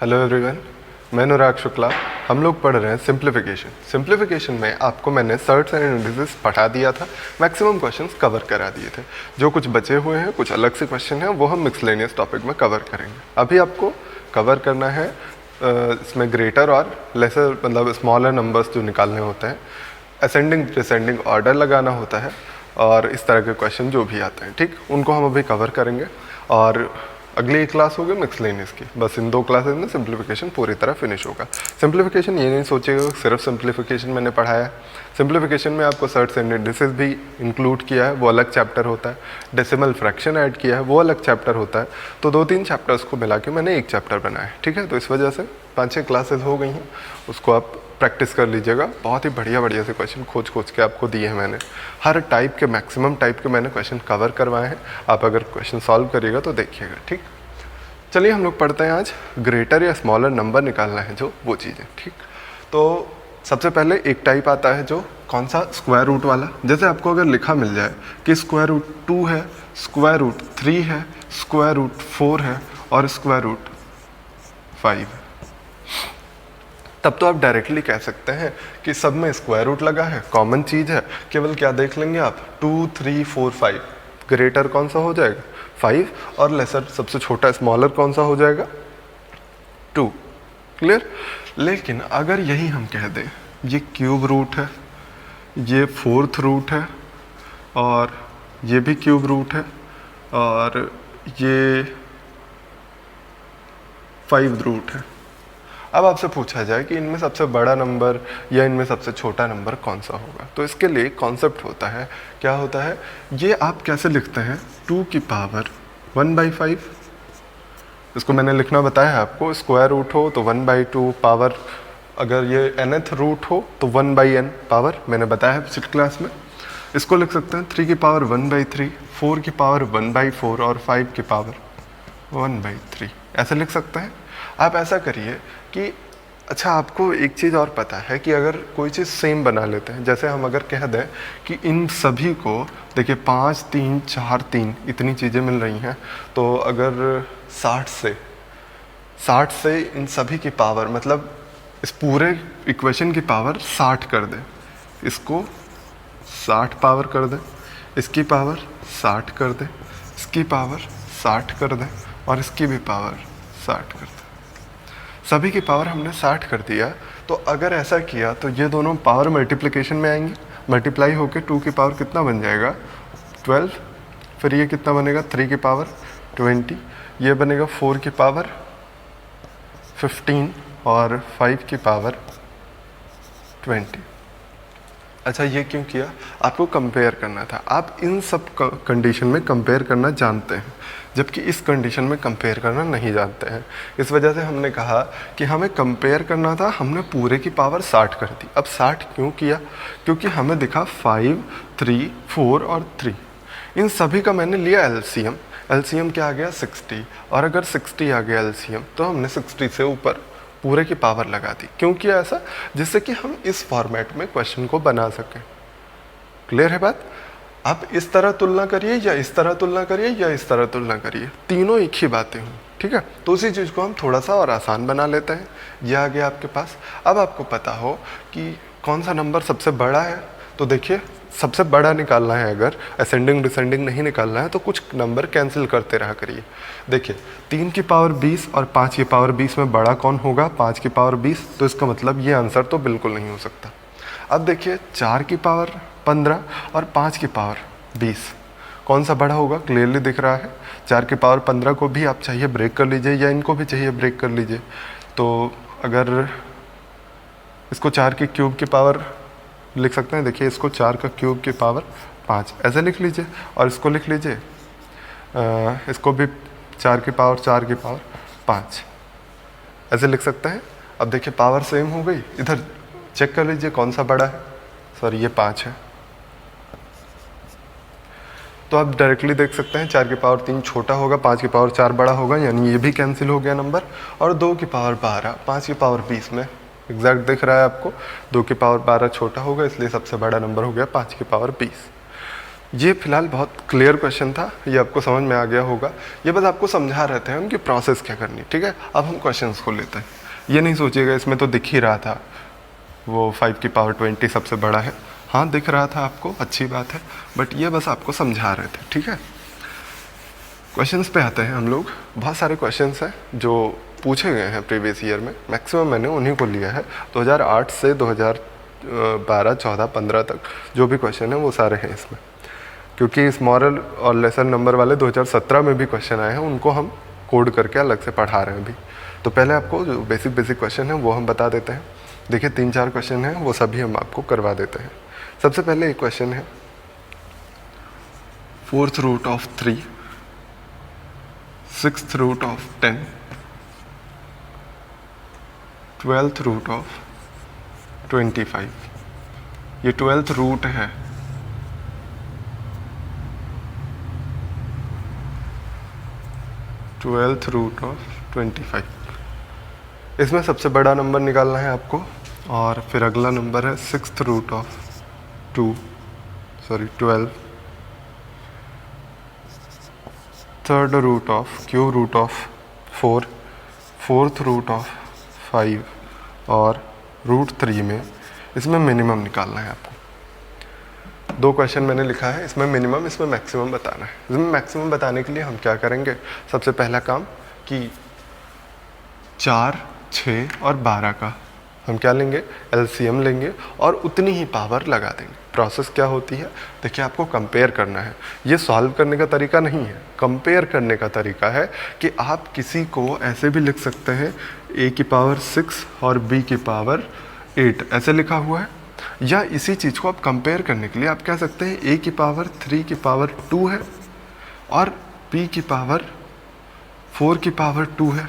Hello everyone, मैं अनुराग शुक्ला। हम लोग पढ़ रहे हैं सिंप्लीफिकेशन। सिंप्लीफिकेशन में आपको मैंने सर्ट्स एंड इंडिसेस पढ़ा दिया था, मैक्सिमम क्वेश्चंस कवर करा दिए थे। जो कुछ बचे हुए हैं, कुछ अलग से क्वेश्चन हैं, वो हम मिक्सलेनियस टॉपिक में कवर करेंगे। अभी आपको कवर करना है इसमें ग्रेटर और लेसर मतलब स्मॉलर नंबर्स जो निकालने होते हैं, असेंडिंग डिसेंडिंग ऑर्डर लगाना होता है और इस तरह के क्वेश्चन जो भी आते हैं, ठीक, उनको हम अभी कवर करेंगे। और अगली क्लास होगी मिक्सलेनियस की। बस इन 2 क्लासेस में सिंप्लीफिकेशन पूरी तरह फिनिश होगा। सिंप्लीफिकेशन ये नहीं सोचिएगा सिर्फ सिंप्लीफिकेशन मैंने पढ़ाया है। सिंप्लीफिकेशन में आपको सर्ट्स एंड इंडिसेस भी इंक्लूड किया है, वो अलग चैप्टर होता है। डेसिमल फ्रैक्शन ऐड किया है, वो अलग चैप्टर होता है। तो 2-3 चैप्टर्स को मिला के मैंने एक चैप्टर बनाया है, ठीक है। तो इस वजह से 5-6 क्लासेस हो गई हैं, उसको आप प्रैक्टिस कर लीजिएगा। बहुत ही बढ़िया से क्वेश्चन खोज के आपको दिए हैं मैंने। हर टाइप के, मैक्सिमम टाइप के मैंने क्वेश्चन कवर करवाए हैं। आप अगर क्वेश्चन सॉल्व करिएगा तो देखिएगा, ठीक। चलिए हम लोग पढ़ते हैं आज ग्रेटर या स्मॉलर नंबर निकालना है जो वो चीज़ें, ठीक। तो सबसे पहले एक टाइप आता है जो कौन सा, स्क्वायर रूट वाला। जैसे आपको अगर लिखा मिल जाए कि स्क्वायर रूट 2 है, स्क्वायर रूट 3 है, स्क्वायर रूट 4 है और स्क्वायर रूट 5 है, तब तो आप डायरेक्टली कह सकते हैं कि सब में स्क्वायर रूट लगा है, कॉमन चीज़ है। केवल क्या देख लेंगे आप, 2, 3, 4, 5। ग्रेटर कौन सा हो जाएगा, 5, और लेसर सबसे छोटा स्मॉलर कौन सा हो जाएगा, 2। क्लियर। लेकिन अगर यही हम कह दें ये क्यूब रूट है, ये 4th रूट है और ये भी क्यूब रूट है और ये 5th रूट है। अब आपसे पूछा जाए कि इनमें सबसे बड़ा नंबर या इनमें सबसे छोटा नंबर कौन सा होगा, तो इसके लिए कॉन्सेप्ट होता है, क्या होता है, ये आप कैसे लिखते हैं, 2 की पावर 1/5। इसको मैंने लिखना बताया है आपको। स्क्वायर रूट हो तो 1/2 पावर, अगर ये nth रूट हो तो 1/n पावर, मैंने बताया है पिछली क्लास में। इसको लिख सकते हैं 3 की पावर 1/3, 4 की पावर 1/4 और 5 की पावर 1/3, ऐसे लिख सकते हैं। आप ऐसा करिए कि अच्छा, आपको एक चीज़ और पता है कि अगर कोई चीज़ सेम बना लेते हैं, जैसे हम अगर कह दें कि इन सभी को देखिए 5, 3, 4, 3 इतनी चीज़ें मिल रही हैं, तो अगर 60 से इन सभी की पावर, मतलब इस पूरे इक्वेशन की पावर 60 कर दें, इसको 60 पावर कर दें, इसकी पावर 60 कर दें, इसकी पावर 60 कर दें और इसकी भी पावर 60 कर दें। सभी की पावर हमने 60 कर दिया। तो अगर ऐसा किया तो ये दोनों पावर मल्टीप्लिकेशन में आएंगे, मल्टीप्लाई होके 2 की पावर कितना बन जाएगा, 12। फिर ये कितना बनेगा, 3 की पावर 20, ये बनेगा 4 की पावर 15 और 5 की पावर 20। अच्छा, ये क्यों किया, आपको कंपेयर करना था। आप इन सब कंडीशन में कंपेयर करना जानते हैं, जबकि इस कंडीशन में कंपेयर करना नहीं जानते हैं। इस वजह से हमने कहा कि हमें कंपेयर करना था, हमने पूरे की पावर 60 कर दी। अब 60 क्यों किया, क्योंकि हमें दिखा 5, 3, 4 और 3, इन सभी का मैंने लिया एलसीएम। एलसीएम क्या आ गया, 60, और अगर 60 आ गया एलसीएम तो हमने 60 से ऊपर पूरे की पावर लगा दी। क्यों किया ऐसा, जिससे कि हम इस फॉर्मेट में क्वेश्चन को बना सकें। क्लियर है बात। आप इस तरह तुलना करिए या इस तरह तुलना करिए या इस तरह तुलना करिए, तीनों एक ही बातें हों, ठीक है। तो उसी चीज़ को हम थोड़ा सा और आसान बना लेते हैं। यह आ गया आपके पास। अब आपको पता हो कि कौन सा नंबर सबसे बड़ा है, तो देखिए सबसे बड़ा निकालना है, अगर असेंडिंग डिसेंडिंग नहीं निकालना है तो कुछ नंबर कैंसिल करते रहा करिए। देखिए 3 की पावर 20 और 5 की पावर 20 में बड़ा कौन होगा, 5 की पावर 20, तो इसका मतलब ये आंसर तो बिल्कुल नहीं हो सकता। अब देखिए 4 की पावर 15 और 5 की पावर 20, कौन सा बड़ा होगा, क्लियरली दिख रहा है। 4 की पावर 15 को भी आप चाहिए ब्रेक कर लीजिए या इनको भी चाहिए ब्रेक कर लीजिए। तो अगर इसको 4 की क्यूब की पावर लिख सकते हैं, देखिए इसको 4 का क्यूब की पावर 5 ऐसे लिख लीजिए, और इसको लिख लीजिए, इसको भी 4 की पावर 5 ऐसे लिख सकते हैं। अब देखिए पावर सेम हो गई, इधर चेक कर लीजिए कौन सा बड़ा है, सॉरी ये 5 है। तो आप डायरेक्टली देख सकते हैं 4 की पावर 3 छोटा होगा, 5 की पावर 4 बड़ा होगा, यानी ये भी कैंसिल हो गया नंबर। और 2 की पावर 12, 5 की पावर 20 में एग्जैक्ट दिख रहा है आपको, 2 की पावर 12 छोटा होगा, इसलिए सबसे बड़ा नंबर हो गया 5 की पावर 20। ये फिलहाल बहुत क्लियर क्वेश्चन था, ये आपको समझ में आ गया होगा। ये बस आपको समझा रहे थे उनकी प्रोसेस क्या करनी, ठीक है। अब हम क्वेश्चंस को लेते हैं। ये नहीं सोचिएगा इसमें तो दिख ही रहा था वो 5 की पावर 20 सबसे बड़ा है, हाँ दिख रहा था आपको, अच्छी बात है, बट ये बस आपको समझा रहे थे, ठीक है। क्वेश्चंस पे आते हैं हम लोग। बहुत सारे क्वेश्चंस हैं जो पूछे गए हैं प्रीवियस ईयर में, मैक्सिमम मैंने उन्हीं को लिया है। 2008 से 2012, 14, 15 तक जो भी क्वेश्चन है वो सारे हैं इसमें, क्योंकि इस मॉरल और लेसन नंबर वाले 2017 में भी क्वेश्चन आए हैं, उनको हम कोड करके अलग से पढ़ा रहे हैं अभी। तो पहले आपको जो बेसिक क्वेश्चन है वो हम बता देते हैं। देखिए 3-4 क्वेश्चन हैं, वो सभी हम आपको करवा देते हैं। सबसे पहले एक क्वेश्चन है 4th root of 3, 6th root of 10, 12th root of 25। ये 12th रूट है, ट्वेल्थ रूट ऑफ 25। इसमें सबसे बड़ा नंबर निकालना है आपको, और फिर अगला नंबर है 6th root of 12, 3rd root of cube root of 4, 4th root of 5 और रूट 3 में इसमें मिनिमम निकालना है आपको। 2 क्वेश्चन मैंने लिखा है, इसमें मिनिमम, इसमें मैक्सिमम बताना है। इसमें मैक्सिमम बताने के लिए हम क्या करेंगे, सबसे पहला काम कि 4, 6 और 12 का हम क्या लेंगे, एलसीएम लेंगे और उतनी ही पावर लगा देंगे। प्रोसेस क्या होती है, देखिए आपको कंपेयर करना है। ये सॉल्व करने का तरीका नहीं है, कंपेयर करने का तरीका है कि आप किसी को ऐसे भी लिख सकते हैं a की पावर 6 और b की पावर 8 ऐसे लिखा हुआ है, या इसी चीज़ को आप कंपेयर करने के लिए आप कह सकते हैं a की पावर 3 की पावर 2 है और b की पावर 4 की पावर 2 है,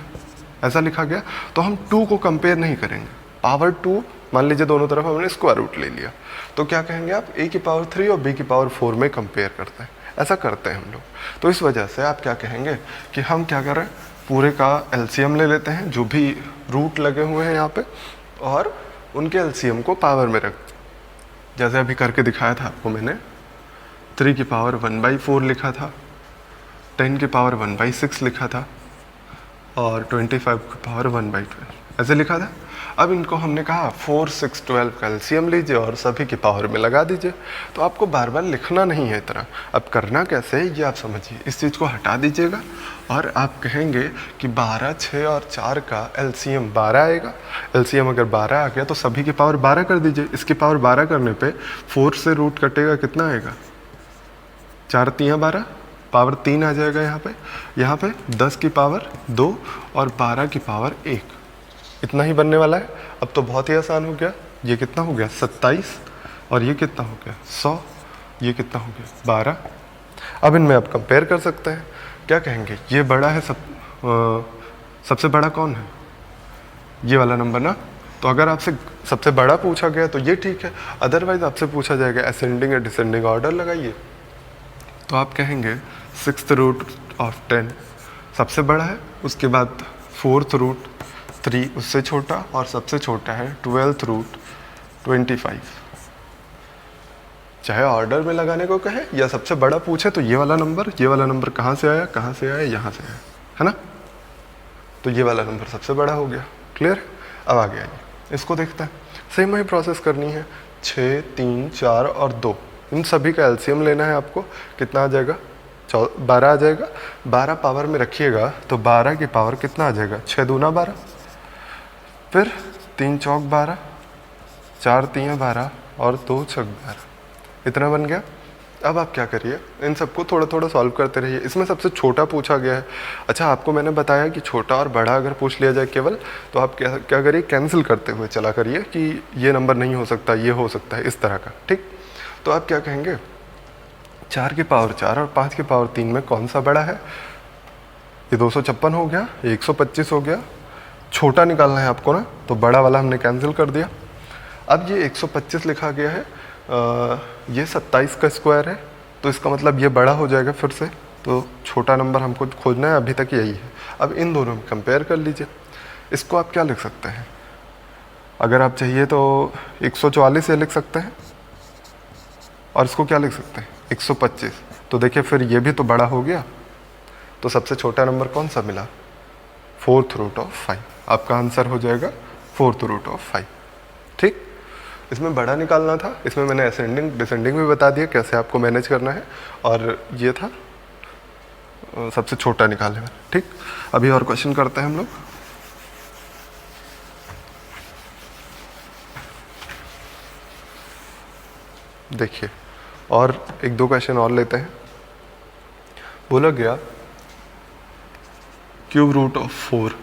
ऐसा लिखा गया। तो हम 2 को कंपेयर नहीं करेंगे, पावर 2 मान लीजिए दोनों तरफ हमने स्क्वायर रूट ले लिया, तो क्या कहेंगे आप, a की पावर 3 और b की पावर 4 में कंपेयर करते हैं, ऐसा करते हैं हम लोग। तो इस वजह से आप क्या कहेंगे कि हम क्या करें, पूरे का एलसीएम ले लेते हैं जो भी रूट लगे हुए हैं यहाँ पे, और उनके एलसीएम को पावर में रख, जैसे अभी करके दिखाया था आपको मैंने। 3 की पावर 1/4 लिखा था, 10 की पावर 1/6 लिखा था और 25 की पावर 1/12 ऐसे लिखा था। अब इनको हमने कहा 4, 6, 12 का एलसीएम लीजिए और सभी की पावर में लगा दीजिए। तो आपको बार बार लिखना नहीं है इतना। अब करना कैसे है ये आप समझिए, इस चीज़ को हटा दीजिएगा और आप कहेंगे कि 12, 6 और 4 का एलसीएम 12 आएगा। एलसीएम अगर 12 आ गया तो सभी की पावर 12 कर दीजिए। इसकी पावर 12 करने पे 4 से रूट कटेगा, कितना आएगा, 4 3 12, पावर 3 आ जाएगा यहाँ पे 10 की पावर 2 और 12 की पावर 1, इतना ही बनने वाला है। अब तो बहुत ही आसान हो गया। ये कितना हो गया 27 और ये कितना हो गया 100, ये कितना हो गया 12। अब इनमें आप कंपेयर कर सकते हैं, क्या कहेंगे, ये बड़ा है सबसे बड़ा कौन है, ये वाला नंबर ना। तो अगर आपसे सबसे बड़ा पूछा गया तो ये ठीक है, अदरवाइज आपसे पूछा जाएगा असेंडिंग या डिसेंडिंग ऑर्डर लगाइए, तो आप कहेंगे 6th रूट ऑफ 10 सबसे बड़ा है, उसके बाद 4th रूट 3 उससे छोटा और सबसे छोटा है 12th रूट 25। चाहे ऑर्डर में लगाने को कहे या सबसे बड़ा पूछे तो ये वाला नंबर कहाँ से आया, यहाँ से आया, है ना। तो ये वाला नंबर सबसे बड़ा हो गया, क्लियर। अब आ गया ये, इसको देखते हैं। सेम वही प्रोसेस करनी है, 6, 3, 4 और 2 इन सभी का एलसीएम लेना है आपको। कितना आ जाएगा, 12 आ जाएगा। 12 पावर में रखिएगा तो 12 की पावर कितना आ जाएगा, 6 दूना 12, फिर 3 चौक 12, 4 3 12 और 2 छक 12, इतना बन गया। अब आप क्या करिए, इन सबको थोड़ा थोड़ा सॉल्व करते रहिए। इसमें सबसे छोटा पूछा गया है। अच्छा, आपको मैंने बताया कि छोटा और बड़ा अगर पूछ लिया जाए केवल, तो आप क्या करिए, कैंसिल करते हुए चला करिए कि ये नंबर नहीं हो सकता, ये हो सकता है, इस तरह का, ठीक। तो आप क्या कहेंगे, 4 की पावर 4 और 5 की पावर 3 में कौन सा बड़ा है। ये 256 हो गया, 125 हो गया। छोटा निकालना है आपको ना, तो बड़ा वाला हमने कैंसिल कर दिया। अब ये 125 लिखा गया है, ये 27 का स्क्वायर है, तो इसका मतलब ये बड़ा हो जाएगा फिर से। तो छोटा नंबर हमको खोजना है, अभी तक यही है। अब इन दोनों में कंपेयर कर लीजिए। इसको आप क्या लिख सकते हैं, अगर आप चाहिए तो 144 ये लिख सकते हैं, और इसको क्या लिख सकते हैं, 125। तो देखिए फिर ये भी तो बड़ा हो गया, तो सबसे छोटा नंबर कौन सा मिला? 4th root of 5। आपका आंसर हो जाएगा 4th रूट ऑफ 5। ठीक, इसमें बड़ा निकालना था, इसमें मैंने असेंडिंग डिसेंडिंग भी बता दिया कैसे आपको मैनेज करना है, और ये था सबसे छोटा निकालने में। ठीक, अभी और क्वेश्चन करते हैं हम लोग। देखिए और एक दो क्वेश्चन और लेते हैं। बोला गया cube root of 4,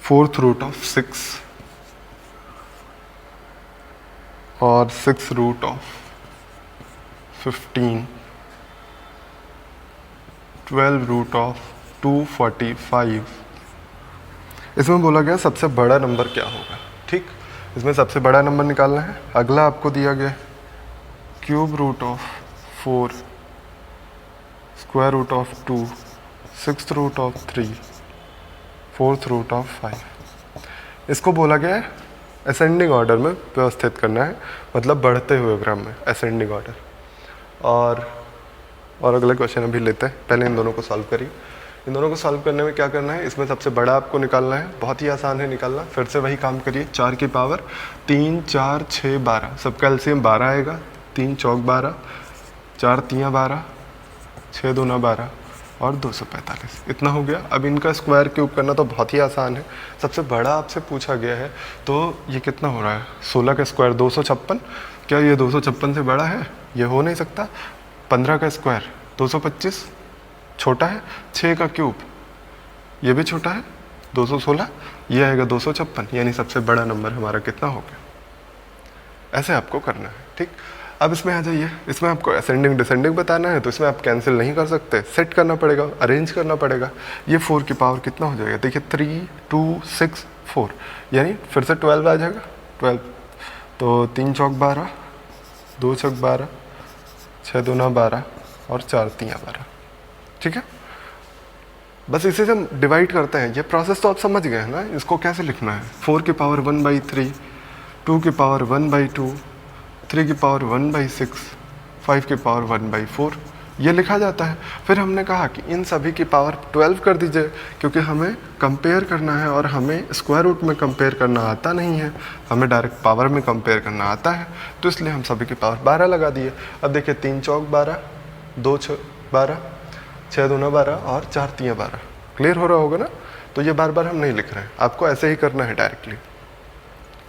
4th root of 6 और 6th root of 15, 12 root of 245। इसमें बोला गया सबसे बड़ा नंबर क्या होगा। ठीक, इसमें सबसे बड़ा नंबर निकालना है। अगला आपको दिया गया cube root of 4, square root of 2, 6th root of 3, 4th root of 5। इसको बोला गया है असेंडिंग ऑर्डर में व्यवस्थित करना है, मतलब बढ़ते हुए क्रम में, असेंडिंग ऑर्डर। और अगला क्वेश्चन अभी लेते हैं, पहले इन दोनों को सॉल्व करिए। इन दोनों को सॉल्व करने में क्या करना है, इसमें सबसे बड़ा आपको निकालना है, बहुत ही आसान है निकालना। फिर से वही काम करिए, 4 की पावर 3, 4, 6, 12, सबका एलसीएम 12 आएगा। 3 चौक 12, 4 तियाँ 12, 6 दूना 12 और 245, इतना हो गया। अब इनका स्क्वायर क्यूब करना तो बहुत ही आसान है। सबसे बड़ा आपसे पूछा गया है, तो ये कितना हो रहा है? 16 का स्क्वायर 256। क्या ये 256 से बड़ा है? ये हो नहीं सकता। 15 का स्क्वायर 225, छोटा है। 6 का क्यूब ये भी छोटा है, 216। ये आएगा 256, यानी सबसे बड़ा नंबर हमारा कितना हो गया। ऐसे आपको करना है। ठीक, अब इसमें आ जाइए। इसमें आपको असेंडिंग डिसेंडिंग बताना है, तो इसमें आप कैंसिल नहीं कर सकते, सेट करना पड़ेगा, अरेंज करना पड़ेगा। ये 4 की पावर कितना हो जाएगा? देखिए 3, 2, 6, 4, यानी फिर से 12 आ जाएगा। 12 तो 3 चौक 12, 2 चौक 12, 6 दूना 12 और 4 तियाँ 12। ठीक है, बस इसे से हम डिवाइड करते हैं। ये प्रोसेस तो आप समझ गए हैं ना, इसको कैसे लिखना है। 4 की पावर 1/3, 2 की पावर 1/2, 3 की पावर 1/6, 5 की पावर 1/4, ये लिखा जाता है। फिर हमने कहा कि इन सभी की पावर 12 कर दीजिए, क्योंकि हमें कंपेयर करना है और हमें स्क्वायर रूट में कंपेयर करना आता नहीं है, हमें डायरेक्ट पावर में कंपेयर करना आता है, तो इसलिए हम सभी की पावर 12 लगा दिए। अब देखिए 3 चौक 12, 2 12, 6 दूना 12 और 4 तियाँ 12। क्लियर हो रहा होगा ना? तो ये बार बार हम नहीं लिख रहे हैं, आपको ऐसे ही करना है डायरेक्टली।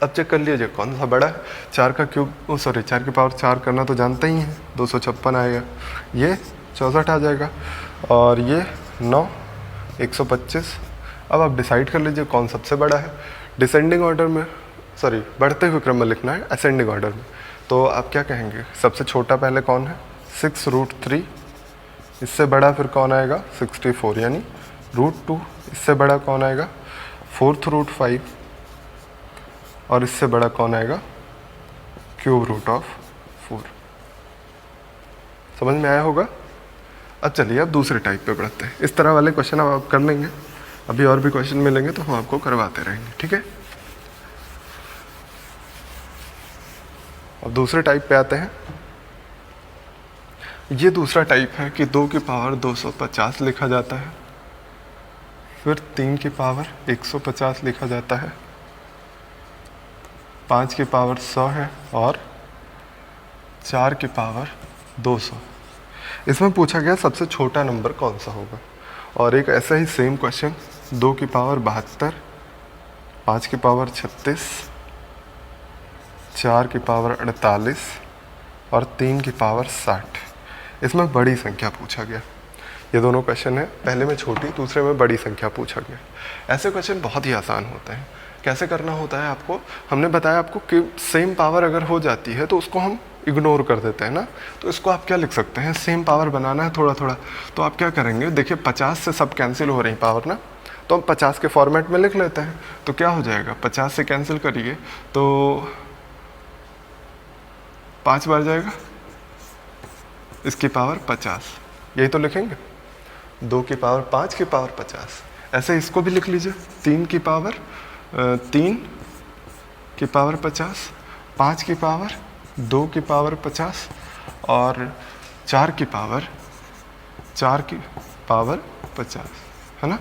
अब चेक कर लीजिए कौन सा बड़ा है। 4 का क्यूब 4 की पावर 4 करना तो जानते ही हैं, 256 आएगा। ये 64 आ जाएगा और ये 9, 125। अब आप डिसाइड कर लीजिए कौन सबसे बड़ा है। डिसेंडिंग ऑर्डर में, सॉरी बढ़ते हुए क्रम में लिखना है, असेंडिंग ऑर्डर में। तो आप क्या कहेंगे, सबसे छोटा पहले कौन है? 6√3। इससे बड़ा फिर कौन आएगा? 64, यानी √2। इससे बड़ा कौन आएगा? 4th root 5। और इससे बड़ा कौन आएगा? Cube root of 4। समझ में आया होगा? अब चलिए अब दूसरे टाइप पे बढ़ते हैं। इस तरह वाले क्वेश्चन अब आप कर लेंगे, अभी और भी क्वेश्चन मिलेंगे तो हम आपको करवाते रहेंगे। ठीक है, अब दूसरे टाइप पे आते हैं। ये दूसरा टाइप है कि 2 की पावर 250 लिखा जाता है, फिर 3 की पावर 150 लिखा जाता है, 5 की पावर 100 है और 4 की पावर 200। इसमें पूछा गया सबसे छोटा नंबर कौन सा होगा। और एक ऐसा ही सेम क्वेश्चन 2 की पावर 72, 5 की पावर 36, 4 की पावर 48 और 3 की पावर 60। इसमें बड़ी संख्या पूछा गया। ये दोनों क्वेश्चन है, पहले में छोटी, दूसरे में बड़ी संख्या पूछा गया। ऐसे क्वेश्चन बहुत ही आसान होते हैं। कैसे करना होता है आपको, हमने बताया आपको कि सेम पावर अगर हो जाती है तो उसको हम इग्नोर कर देते हैं ना। तो इसको आप क्या लिख सकते हैं, सेम पावर बनाना है थोड़ा थोड़ा, तो आप क्या करेंगे, देखिए 50 से सब कैंसिल हो रही पावर ना, तो हम 50 के फॉर्मेट में लिख लेते हैं। तो क्या हो जाएगा, 50 से कैंसिल करिए तो 5 बार जाएगा, इसकी पावर 50, यही तो लिखेंगे। 2 की पावर 5 की पावर 50, ऐसे इसको भी लिख लीजिए। 3 की पावर 3 की पावर 50, 5 की पावर 2 की पावर 50 और 4 की पावर 50, है ना?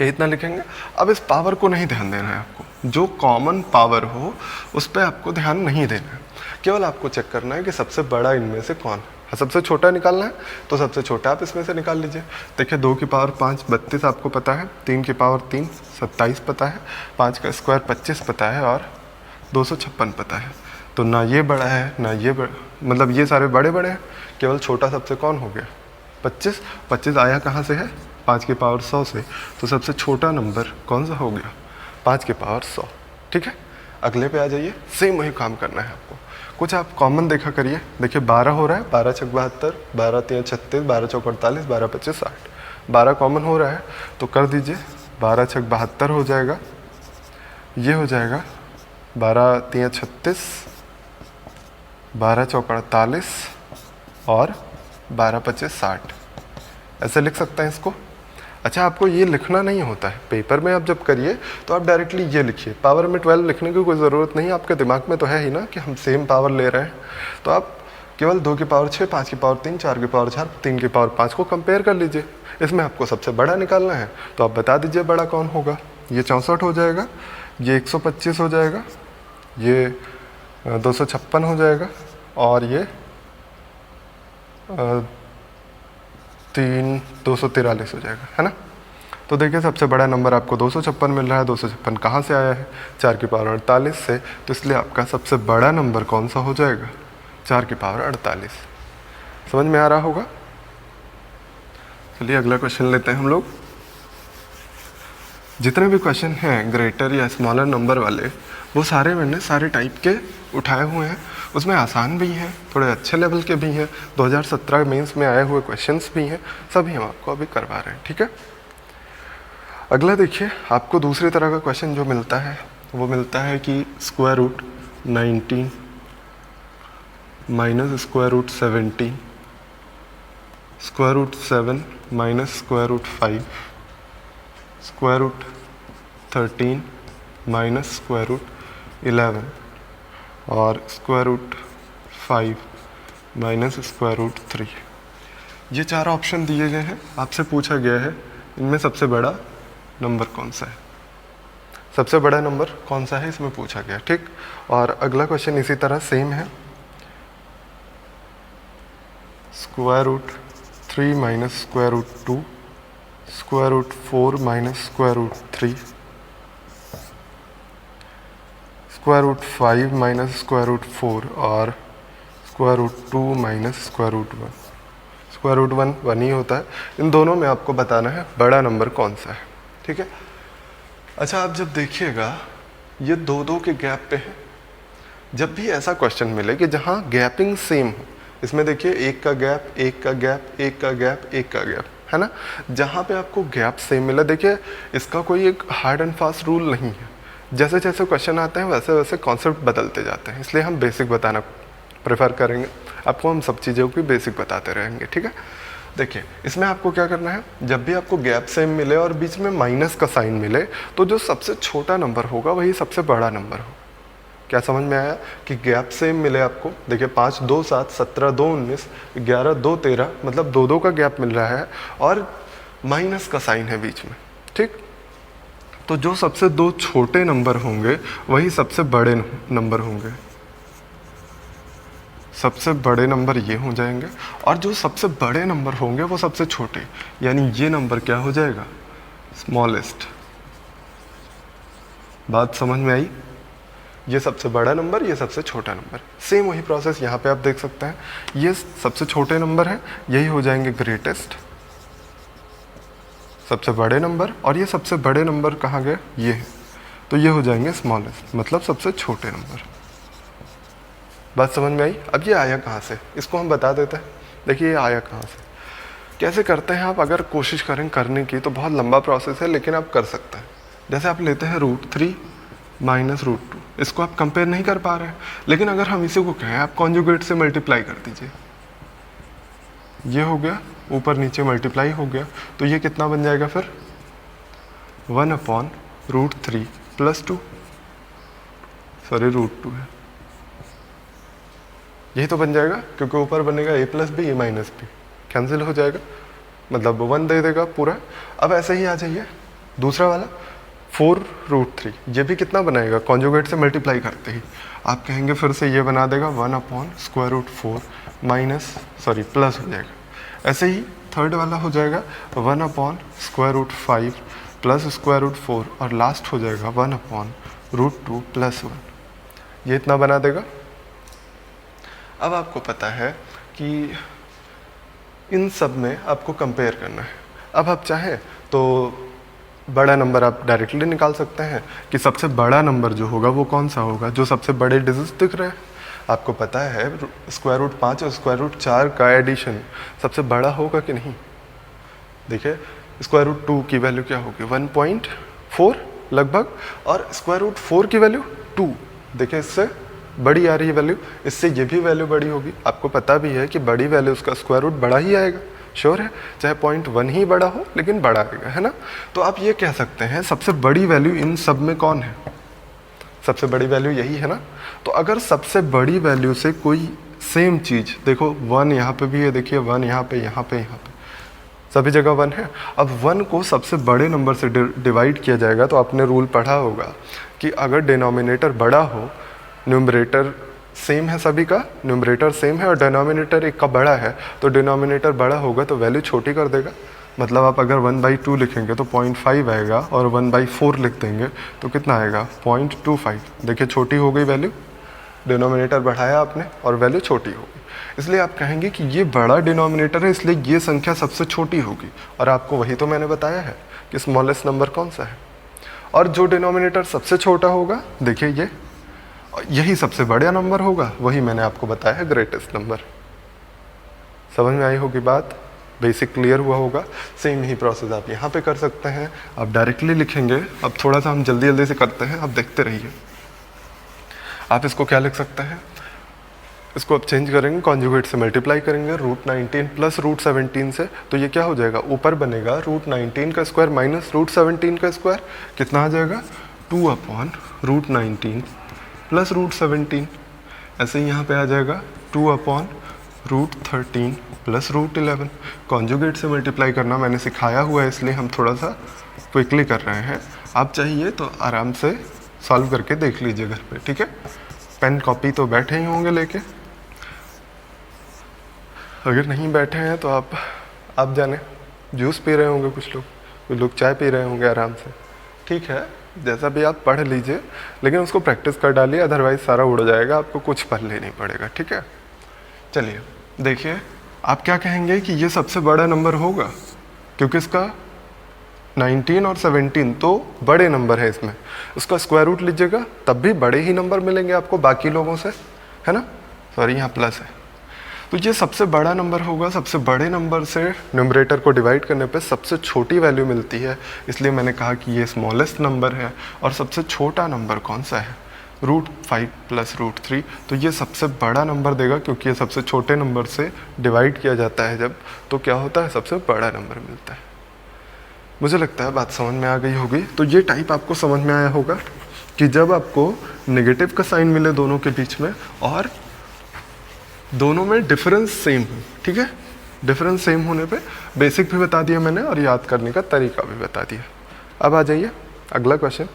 ये इतना लिखेंगे। अब इस पावर को नहीं ध्यान देना है आपको, जो कॉमन पावर हो उस पर आपको ध्यान नहीं देना है, केवल आपको चेक करना है कि सबसे बड़ा इनमें से कौन है। सबसे छोटा निकालना है तो सबसे छोटा आप इसमें से निकाल लीजिए। देखिए 2 की पावर 5 32 आपको पता है, 3 की पावर 3 27 पता है, 5 का स्क्वायर 25 पता है और 256 पता है। तो ना ये बड़ा है ना ये बड़ा, मतलब ये सारे बड़े बड़े हैं, केवल छोटा सबसे कौन हो गया 25। 25 आया कहाँ से है? 5 की पावर 100 से। तो सबसे छोटा नंबर कौन सा हो गया? 5 की पावर 100। ठीक है, अगले पे आ जाइए, सेम वही काम करना है आपको। कुछ आप कॉमन देखा करिए। देखिए 12 हो रहा है, 12 छक 72, 12 3 36, 12 चौक 48, 12 25 60। 12 कॉमन हो रहा है तो कर दीजिए, 12 छक 72 हो जाएगा, ये हो जाएगा 12 3 36, 12 चौक 48 और 12 25 60। ऐसे लिख सकते हैं इसको। अच्छा, आपको ये लिखना नहीं होता है पेपर में, आप जब करिए तो आप डायरेक्टली ये लिखिए। पावर में 12 लिखने की कोई ज़रूरत नहीं, आपके दिमाग में तो है ही ना कि हम सेम पावर ले रहे हैं। तो आप केवल 2 की पावर 6, 5 की पावर 3, 4 की पावर 4, 3 की पावर 5 को कंपेयर कर लीजिए। इसमें आपको सबसे बड़ा निकालना है तो आप बता दीजिए बड़ा कौन होगा। ये 64 हो जाएगा, ये 125 हो जाएगा, ये 256 हो जाएगा और ये 243 हो जाएगा, है ना? तो देखिए सबसे बड़ा नंबर आपको 256 मिल रहा है। 256 कहाँ से आया है? 4 की पावर 48 से। तो इसलिए आपका सबसे बड़ा नंबर कौन सा हो जाएगा? 4 की पावर 48। समझ में आ रहा होगा? चलिए अगला क्वेश्चन लेते हैं हम लोग। जितने भी क्वेश्चन हैं ग्रेटर या स्मॉलर नंबर वाले, वो सारे मैंने सारे टाइप के उठाए हुए हैं। उसमें आसान भी हैं, थोड़े अच्छे लेवल के भी हैं, 2017 मेंस में आए हुए क्वेश्चंस भी हैं, सभी हम आपको अभी करवा रहे हैं। ठीक है, अगला देखिए, आपको दूसरी तरह का क्वेश्चन जो मिलता है वो मिलता है कि square root 19 minus square root 17, square root 7 minus square root 5, square root 13 minus square root 11 और square root 5 minus square root 3। ये 4 ऑप्शन दिए गए हैं। आपसे पूछा गया है इनमें सबसे बड़ा नंबर कौन सा है, सबसे बड़ा नंबर कौन सा है इसमें पूछा गया। ठीक, और अगला क्वेश्चन इसी तरह सेम है। Square root 3 minus square root 2, square root 4 minus square root 3, square root 5 minus square root 4 और square root 2 minus square root 1। Square root 1 ही होता है। इन दोनों में आपको बताना है बड़ा नंबर कौन सा है। ठीक है, अच्छा आप जब देखिएगा ये 2-2 के गैप पे है। जब भी ऐसा क्वेश्चन मिले कि जहाँ गैपिंग सेम हो, इसमें देखिए 1 का गैप, 1 का गैप, 1 का गैप, 1 का गैप, है ना? जहाँ पे आपको गैप सेम मिला, देखिए इसका कोई एक हार्ड एंड फास्ट रूल नहीं है। जैसे जैसे क्वेश्चन आते हैं वैसे वैसे कॉन्सेप्ट बदलते जाते हैं, इसलिए हम बेसिक बताना प्रेफर करेंगे। आपको हम सब चीज़ों की बेसिक बताते रहेंगे। ठीक है, देखिए इसमें आपको क्या करना है, जब भी आपको गैप सेम मिले और बीच में माइनस का साइन मिले तो जो सबसे छोटा नंबर होगा वही सबसे बड़ा नंबर हो। क्या समझ में आया कि गैप सेम मिले आपको? देखिए 5 2 7, 17 2 19, 11 2 13, मतलब 2-2 का गैप मिल रहा है और माइनस का साइन है बीच में। ठीक, तो जो सबसे 2 छोटे नंबर होंगे वही सबसे बड़े नंबर होंगे। सबसे बड़े नंबर ये हो जाएंगे और जो सबसे बड़े नंबर होंगे वो सबसे छोटे, यानी ये नंबर क्या हो जाएगा? स्मॉलेस्ट। बात समझ में आई? ये सबसे बड़ा नंबर, ये सबसे छोटा नंबर। सेम वही प्रोसेस यहाँ पे आप देख सकते हैं। ये सबसे छोटे नंबर हैं, यही हो जाएंगे ग्रेटेस्ट, सबसे बड़े नंबर, और ये सबसे बड़े नंबर कहाँ गए? ये है, तो ये हो जाएंगे स्मॉलेस्ट, मतलब सबसे छोटे नंबर। बात समझ में आई? अब ये आया कहाँ से, इसको हम बता देते हैं। देखिए ये आया कहाँ से, कैसे करते हैं आप, अगर कोशिश करें करने की तो बहुत लंबा प्रोसेस है, लेकिन आप कर सकते हैं। जैसे आप लेते हैं √3 माइनस √2, इसको आप कंपेयर नहीं कर पा रहे हैं, लेकिन अगर हम इसी को कहें आप कॉन्जुगेट से मल्टीप्लाई कर दीजिए, ये हो गया, ऊपर नीचे मल्टीप्लाई हो गया, तो ये कितना बन जाएगा फिर? 1/√3 + 2, सॉरी √2 है, यही तो बन जाएगा, क्योंकि ऊपर बनेगा a plus B, A minus B, cancel हो जाएगा, मतलब 1 दे देगा पूरा। अब ऐसे ही आ जाइए दूसरा वाला 4√3, ये भी कितना बनाएगा, कॉन्जुगेट से मल्टीप्लाई करते ही आप कहेंगे फिर से ये बना देगा 1/√4 माइनस प्लस हो जाएगा। ऐसे ही थर्ड वाला हो जाएगा 1/√5 प्लस √4 और लास्ट हो जाएगा 1/√2 + 1, ये इतना बना देगा। अब आपको पता है कि इन सब में आपको कंपेयर करना है। अब आप चाहें तो बड़ा नंबर आप डायरेक्टली निकाल सकते हैं कि सबसे बड़ा नंबर जो होगा वो कौन सा होगा, जो सबसे बड़े डिजिट्स दिख रहे हैं। आपको पता है √5 और √4 का एडिशन सबसे बड़ा होगा कि नहीं। देखिए √2 की वैल्यू क्या होगी 1.4 लगभग, और √4 की वैल्यू 2, देखिए इससे बड़ी आ रही है वैल्यू, इससे ये भी वैल्यू बड़ी होगी। आपको पता भी है कि बड़ी वैल्यू उसका स्क्वायर रूट बड़ा ही आएगा, श्योर है, चाहे 0.1 ही बड़ा हो लेकिन बड़ा आएगा, है ना। तो आप ये कह सकते हैं सबसे बड़ी वैल्यू इन सब में कौन है, सबसे बड़ी वैल्यू यही है ना। तो अगर सबसे बड़ी वैल्यू से कोई सेम चीज़, देखो 1 यहाँ पे भी है, देखिए 1 यहाँ पे, यहाँ पे, यहाँ पे, सभी जगह 1 है। अब 1 को सबसे बड़े नंबर से डिवाइड किया जाएगा, तो आपने रूल पढ़ा होगा कि अगर डिनोमिनेटर बड़ा हो, न्यूमरेटर सेम है, सभी का न्यूमरेटर सेम है और डिनोमिनेटर एक का बड़ा है, तो डिनोमिनेटर बड़ा होगा तो वैल्यू छोटी कर देगा। मतलब आप अगर 1/2 लिखेंगे तो 0.5 आएगा, और 1/4 लिख देंगे तो कितना आएगा 0.25। देखिए छोटी हो गई वैल्यू, डिनोमिनेटर बढ़ाया आपने और वैल्यू छोटी हो गई। इसलिए आप कहेंगे कि ये बड़ा डिनोमिनेटर है, इसलिए ये संख्या सबसे छोटी होगी, और आपको वही तो मैंने बताया है कि स्मॉलेस्ट नंबर कौन सा है। और जो डिनोमिनेटर सबसे छोटा होगा, देखिए यही सबसे बड़ा नंबर होगा, वही मैंने आपको बताया है ग्रेटेस्ट नंबर। समझ में आई होगी बात, बेसिक क्लियर हुआ होगा। सेम ही प्रोसेस आप यहाँ पे कर सकते हैं, आप डायरेक्टली लिखेंगे। अब थोड़ा सा हम जल्दी जल्दी से करते हैं, आप देखते रहिए। आप इसको क्या लिख सकते हैं, इसको आप चेंज करेंगे, कॉन्जुगेट से मल्टीप्लाई करेंगे √19 प्लस √17 से, तो ये क्या हो जाएगा, ऊपर बनेगा √19 का स्क्वायर माइनस √17 का स्क्वायर, कितना आ जाएगा 2/√19 प्लस √17। ऐसे ही यहाँ पे आ जाएगा 2/√13 प्लस √11। कॉन्जुगेट से मल्टीप्लाई करना मैंने सिखाया हुआ है, इसलिए हम थोड़ा सा क्विकली कर रहे हैं। आप चाहिए तो आराम से सॉल्व करके देख लीजिए घर पे, ठीक है। पेन कॉपी तो बैठे ही होंगे लेके, अगर नहीं बैठे हैं तो आप जाने, जूस पी रहे होंगे कुछ लोग चाय पी रहे होंगे आराम से, ठीक है। जैसा भी आप पढ़ लीजिए, लेकिन उसको प्रैक्टिस कर डालिए, अदरवाइज सारा उड़ जाएगा, आपको कुछ पढ़ नहीं पड़ेगा, ठीक है। चलिए देखिए, आप क्या कहेंगे कि ये सबसे बड़ा नंबर होगा, क्योंकि इसका 19 और 17 तो बड़े नंबर है, इसमें उसका स्क्वायर रूट लीजिएगा तब भी बड़े ही नंबर मिलेंगे आपको बाकी लोगों से, है ना। सॉरी यहाँ प्लस है, तो ये सबसे बड़ा नंबर होगा। सबसे बड़े नंबर से न्यूमरेटर को डिवाइड करने पे सबसे छोटी वैल्यू मिलती है, इसलिए मैंने कहा कि ये स्मॉलेस्ट नंबर है। और सबसे छोटा नंबर कौन सा है, √5 प्लस √3, तो ये सबसे बड़ा नंबर देगा, क्योंकि ये सबसे छोटे नंबर से डिवाइड किया जाता है जब, तो क्या होता है, सबसे बड़ा नंबर मिलता है। मुझे लगता है बात समझ में आ गई होगी। तो ये टाइप आपको समझ में आया होगा कि जब आपको नेगेटिव का साइन मिले दोनों के बीच में, और दोनों में डिफरेंस सेम हो, ठीक है। डिफरेंस सेम होने पे बेसिक भी बता दिया मैंने और याद करने का तरीका भी बता दिया। अब आ जाइए अगला क्वेश्चन,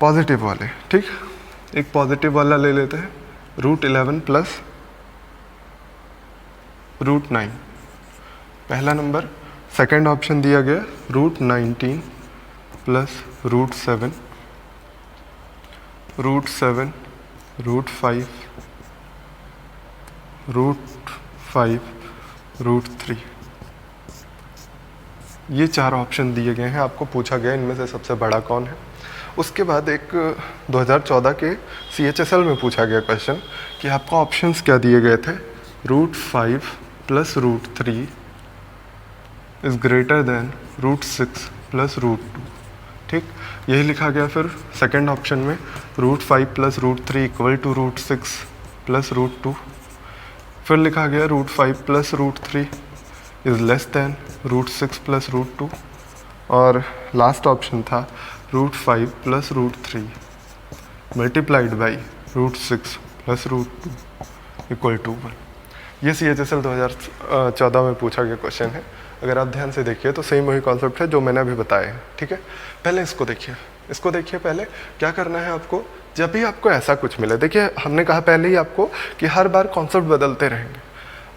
पॉजिटिव वाले, ठीक। एक पॉजिटिव वाला ले लेते हैं, √11 प्लस √9, पहला नंबर। सेकंड ऑप्शन दिया गया √19 प्लस √7, √7, √5, √5, √3, ये 4 ऑप्शन दिए गए हैं। आपको पूछा गया इनमें से सबसे बड़ा कौन है। उसके बाद एक 2014 के CHSL में पूछा गया क्वेश्चन कि आपको ऑप्शंस क्या दिए गए थे, √5 plus √3 is greater then √6 plus √2, ठीक। यही लिखा गया फिर सेकंड ऑप्शन में, √5 प्लस √3 इक्वल टू √6 प्लस √2। फिर लिखा गया √5 plus √3 is less than √6 plus √2। और लास्ट ऑप्शन था √5 plus √3 multiplied by √6 plus √2 equal to 1। ये CHSL 2014 में पूछा गया क्वेश्चन है। अगर आप ध्यान से देखिए तो सेम वही कॉन्सेप्ट है जो मैंने अभी बताया है, ठीक है। पहले इसको देखिए पहले क्या करना है आपको। जब भी आपको ऐसा कुछ मिले, देखिए हमने कहा पहले ही आपको कि हर बार कॉन्सेप्ट बदलते रहेंगे।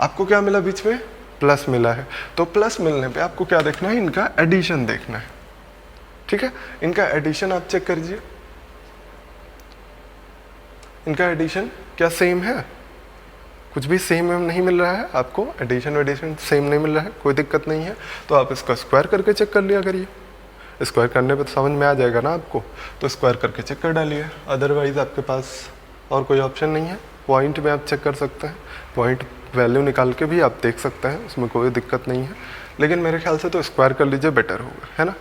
आपको क्या मिला बीच में? प्लस मिला है। तो प्लस मिलने पे आपको क्या देखना है? इनका एडिशन देखना है, ठीक है। इनका एडिशन आप चेक करिए, इनका एडिशन क्या सेम है? कुछ भी सेम नहीं मिल रहा है आपको, एडिशन सेम नहीं मिल रहा है, कोई दिक्कत नहीं है। तो आप इसका स्क्वायर करके चेक कर लिया करिए। स्क्वायर करने पे तो समझ में आ जाएगा ना आपको, तो स्क्वायर करके चेक कर डालिए। अदरवाइज आपके पास और कोई ऑप्शन नहीं है। पॉइंट में आप चेक कर सकते हैं, पॉइंट वैल्यू निकाल के भी आप देख सकते हैं, उसमें कोई दिक्कत नहीं है। लेकिन मेरे ख्याल से तो स्क्वायर कर लीजिए, बेटर होगा, है ना।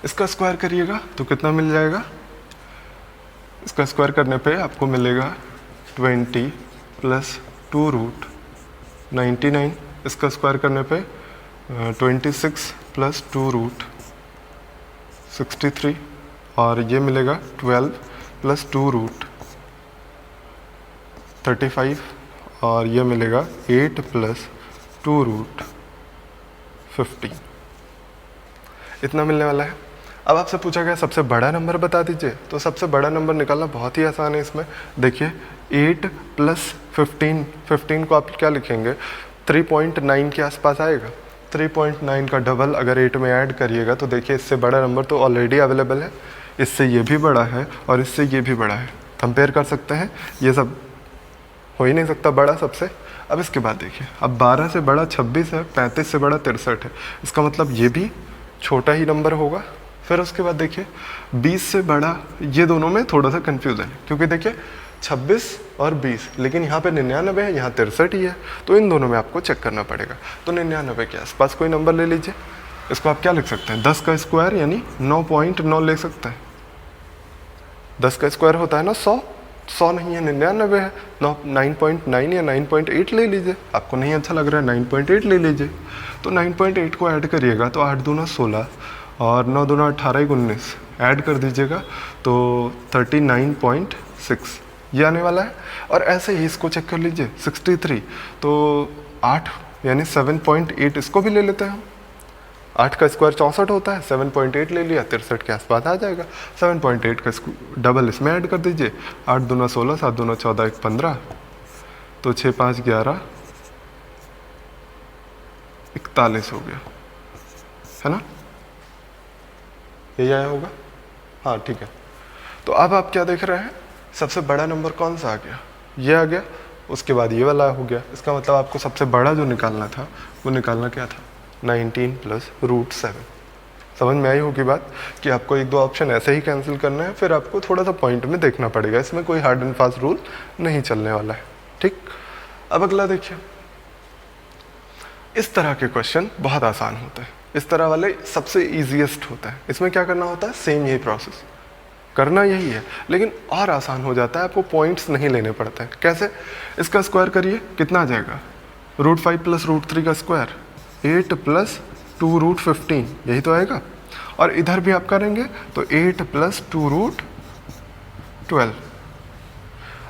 इसका स्क्वायर करिएगा तो कितना मिल जाएगा? इसका स्क्वायर करने पे आपको मिलेगा 20 प्लस 2√99। इसका स्क्वायर करने पे 26 प्लस 2√63 और ये मिलेगा 12 प्लस 2√35 और ये मिलेगा 8 प्लस 2√15। इतना मिलने वाला है। अब आपसे पूछा गया सबसे बड़ा नंबर बता दीजिए, तो सबसे बड़ा नंबर निकालना बहुत ही आसान है। इसमें देखिए 8 प्लस 15 को आप क्या लिखेंगे? 3.9 के आसपास आएगा। 3.9 का डबल अगर 8 में ऐड करिएगा तो देखिए इससे बड़ा नंबर तो ऑलरेडी अवेलेबल है, इससे ये भी बड़ा है और इससे ये भी बड़ा है। कंपेयर कर सकते हैं, ये सब हो ही नहीं सकता बड़ा सबसे। अब इसके बाद देखिए, अब 12 से बड़ा 26 है, 35 से बड़ा 63 है, इसका मतलब ये भी छोटा ही नंबर होगा। फिर उसके बाद देखिए 20 से बड़ा, ये दोनों में थोड़ा सा कन्फ्यूज़न है क्योंकि देखिए 26 और 20, लेकिन यहाँ पे 99 है, यहाँ 63 ही है, तो इन दोनों में आपको चेक करना पड़ेगा। तो 99 के आसपास कोई नंबर ले लीजिए। इसको आप क्या लिख सकते हैं? 10 का स्क्वायर यानी 9.9 ले सकते हैं। 10 का स्क्वायर होता है ना 100, 100 नहीं है 99 है, 9.9 या 9.8 ले लीजिए। आपको नहीं अच्छा लग रहा है 9.8 ले लीजिए। तो 9.8 को ऐड करिएगा तो 8 दूना 16 और 9 दूना 18 19 ऐड कर दीजिएगा तो 39.6 ये आने वाला है। और ऐसे ही इसको चेक कर लीजिए 63, तो 8 यानी 7.8 इसको भी ले लेते हैं हम। 8 का स्क्वायर 64 होता है, 7.8 ले लिया, 63 के आसपास आ जाएगा। 7.8 का डबल इसमें ऐड कर दीजिए, 8 दूना 16, 7 दूना 14, 1 15, तो 6 5 11 41 हो गया, है ना। यही आया होगा, हाँ ठीक है। तो अब आप क्या देख रहे हैं? सबसे बड़ा नंबर कौन सा आ गया? ये आ गया, उसके बाद ये वाला हो गया। इसका मतलब आपको सबसे बड़ा जो निकालना था वो निकालना क्या था? 19 प्लस √7। समझ में आई होगी बात कि आपको एक दो ऑप्शन ऐसे ही कैंसिल करना है, फिर आपको थोड़ा सा पॉइंट में देखना पड़ेगा। इसमें कोई हार्ड एंड फास्ट रूल नहीं चलने वाला है, ठीक। अब अगला देखिए, इस तरह के क्वेश्चन बहुत आसान होते हैं। इस तरह वाले सबसे ईजीएस्ट होता है। इसमें क्या करना होता है? सेम यही प्रोसेस करना यही है, लेकिन और आसान हो जाता है, आपको पॉइंट्स नहीं लेने पड़ते हैं। कैसे? इसका स्क्वायर करिए, कितना आ जाएगा? √5 प्लस √3 का स्क्वायर 8 प्लस 2√15, यही तो आएगा। और इधर भी आप करेंगे तो 8 प्लस 2√12।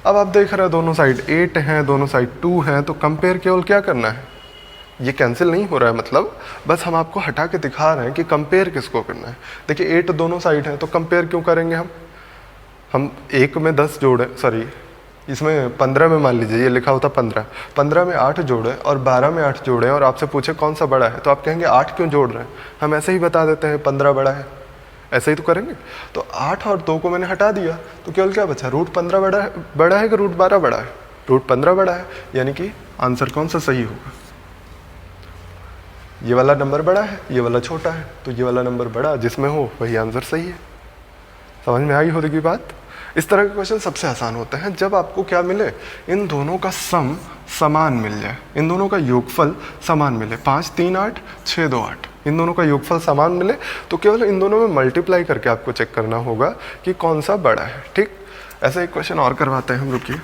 अब आप देख रहे हैं दोनों साइड 8 हैं, दोनों साइड 2 हैं, तो कंपेयर केवल क्या करना है? ये कैंसिल नहीं हो रहा है, मतलब बस हम आपको हटा के दिखा रहे हैं कि कंपेयर किसको करना है। देखिए 8 दोनों साइड है, तो कंपेयर क्यों करेंगे हम 1 में 10 जोड़े, सॉरी इसमें 15 में मान लीजिए ये लिखा होता 15 में 8 जोड़े और 12 में 8 जोड़े और आपसे पूछे कौन सा बड़ा है, तो आप कहेंगे 8 क्यों जोड़ रहे हैं? हम ऐसे ही बता देते हैं 15 बड़ा है, ऐसे ही तो करेंगे। तो 8 और 2 को मैंने हटा दिया, तो केवल क्या बचा? √15 बड़ा है कि √12 बड़ा है? √15 बड़ा है, यानी कि आंसर कौन सा सही होगा? ये वाला नंबर बड़ा है, ये वाला छोटा है, तो ये वाला नंबर बड़ा जिसमें हो वही आंसर सही है। समझ में आई होगी बात? इस तरह के क्वेश्चन सबसे आसान होते हैं जब आपको क्या मिले? इन दोनों का सम समान मिल जाए, इन दोनों का योगफल समान मिले। 5 3 8 6 2 8, इन दोनों का योगफल समान मिले तो केवल इन दोनों में मल्टीप्लाई करके आपको चेक करना होगा कि कौन सा बड़ा है, ठीक। ऐसा एक क्वेश्चन और करवाते हैं हम, रुकिए,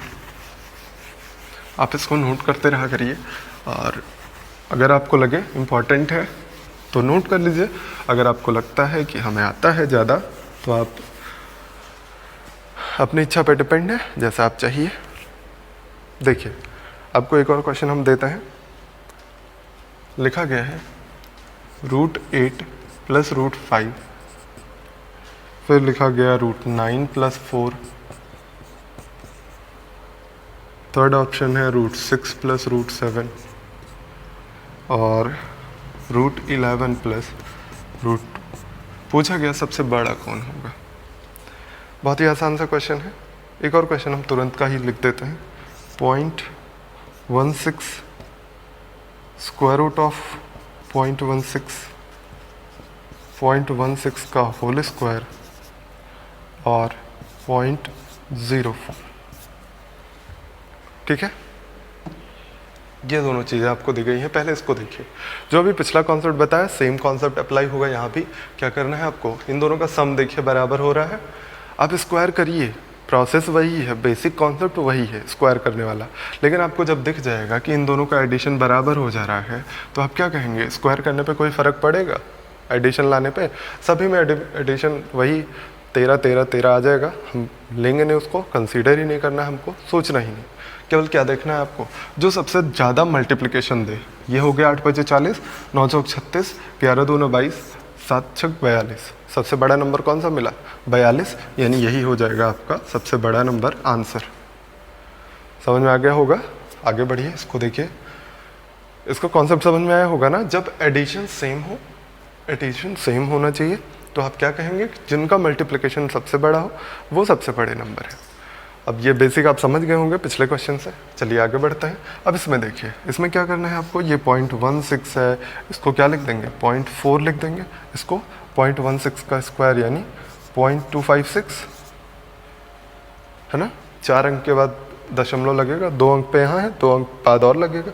आप इसको नोट करते रहा करिए और अगर आपको लगे इम्पॉर्टेंट है तो नोट कर लीजिए। अगर आपको लगता है कि हमें आता है ज़्यादा तो आप अपनी इच्छा पर डिपेंड है, जैसा आप चाहिए। देखिए आपको एक और क्वेश्चन हम देते हैं, लिखा गया है √8 + √5, फिर लिखा गया √9 + 4, थर्ड ऑप्शन है √6 + √7 और √11 + √2। पूछा गया सबसे बड़ा कौन होगा। बहुत ही आसान सा क्वेश्चन है। एक और क्वेश्चन हम तुरंत का ही लिख देते हैं, 0.16 √√ 0.16 का होल स्क्वायर और 0.04। ठीक है, ये दोनों चीज़ें आपको दी गई हैं। पहले इसको देखिए, जो अभी पिछला कॉन्सेप्ट बताया सेम कॉन्सेप्ट अप्लाई होगा यहाँ भी। क्या करना है आपको, इन दोनों का सम देखिए बराबर हो रहा है, आप स्क्वायर करिए, प्रोसेस वही है, बेसिक कॉन्सेप्ट वही है स्क्वायर करने वाला। लेकिन आपको जब दिख जाएगा कि इन दोनों का एडिशन बराबर हो जा रहा है तो आप क्या कहेंगे, स्क्वायर करने पे कोई फ़र्क पड़ेगा एडिशन लाने पे? सभी में एडिशन वही 13 13 13 आ जाएगा, हम लेंगे नहीं, उसको कंसीडर ही नहीं करना है, हमको सोचना ही नहीं। केवल क्या देखना है आपको, जो सबसे ज़्यादा मल्टीप्लिकेशन दे। ये हो गया 8 × 5 = 40, 9 × 36, 11 × 2 = 22, 7 × 6 = 42। सबसे बड़ा नंबर कौन सा मिला? 42, यानी यही हो जाएगा आपका सबसे बड़ा नंबर आंसर। समझ में आ गया होगा? आगे बढ़िए, इसको देखिए, इसका कॉन्सेप्ट समझ में आया होगा ना। जब एडिशन सेम हो, एडिशन सेम होना चाहिए, तो आप क्या कहेंगे, जिनका मल्टीप्लिकेशन सबसे बड़ा हो वो सबसे बड़े नंबर है। अब ये बेसिक आप समझ गए होंगे पिछले क्वेश्चन से। चलिए आगे बढ़ते हैं। अब इसमें देखिए, इसमें क्या करना है आपको, ये 0.16 है, इसको क्या लिख देंगे, 0.4 लिख देंगे। इसको 0.16 का स्क्वायर यानी 0.256 है ना। 4 अंक के बाद दशमलव लगेगा, 2 अंक पे यहाँ है, 2 अंक बाद और लगेगा,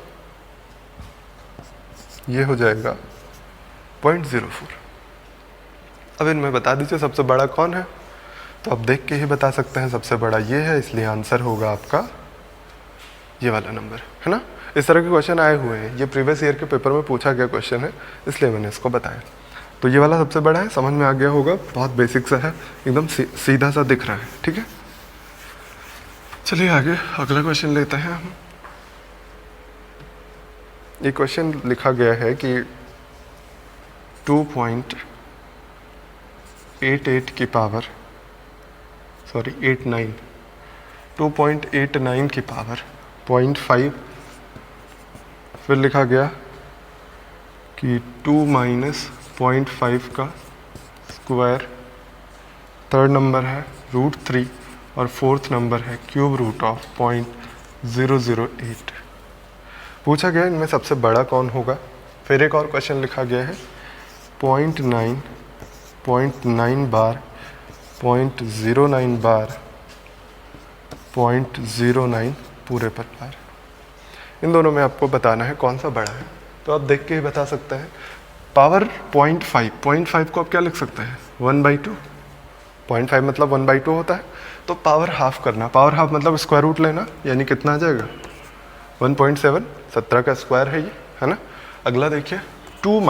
ये हो जाएगा 0.04। अब इनमें बता दीजिए सबसे बड़ा कौन है। तो आप देख के ही बता सकते हैं सबसे बड़ा ये है, इसलिए आंसर होगा आपका ये वाला नंबर, है ना। इस तरह के क्वेश्चन आए हुए हैं, ये प्रीवियस ईयर के पेपर में पूछा गया क्वेश्चन है, इसलिए मैंने इसको बताया। तो ये वाला सबसे बड़ा है, समझ में आ गया होगा, बहुत बेसिक सा है, एकदम सीधा सा दिख रहा है। ठीक है, चलिए आगे अगला क्वेश्चन लेते हैं हम। ये क्वेश्चन लिखा गया है कि 2.89 की पावर 0.5, फिर लिखा गया कि 2 - 0.5 का स्क्वायर, थर्ड नंबर है √3 और फोर्थ नंबर है ³ √008। पूछा गया इनमें सबसे बड़ा कौन होगा। फिर एक और क्वेश्चन लिखा गया है 0.9 बार 0.09 बार 0.09 पूरे पर बार। इन दोनों में आपको बताना है कौन सा बड़ा है। तो आप देख के ही बता सकते हैं। पावर 0.5 को आप क्या लिख सकते हैं, 1/2। 0.5 मतलब 1/2 होता है। तो पावर हाफ करना, पावर हाफ मतलब स्क्वायर रूट लेना, यानी कितना आ जाएगा 1.7, 17 का स्क्वायर है ये, है ना। अगला देखिए 2 -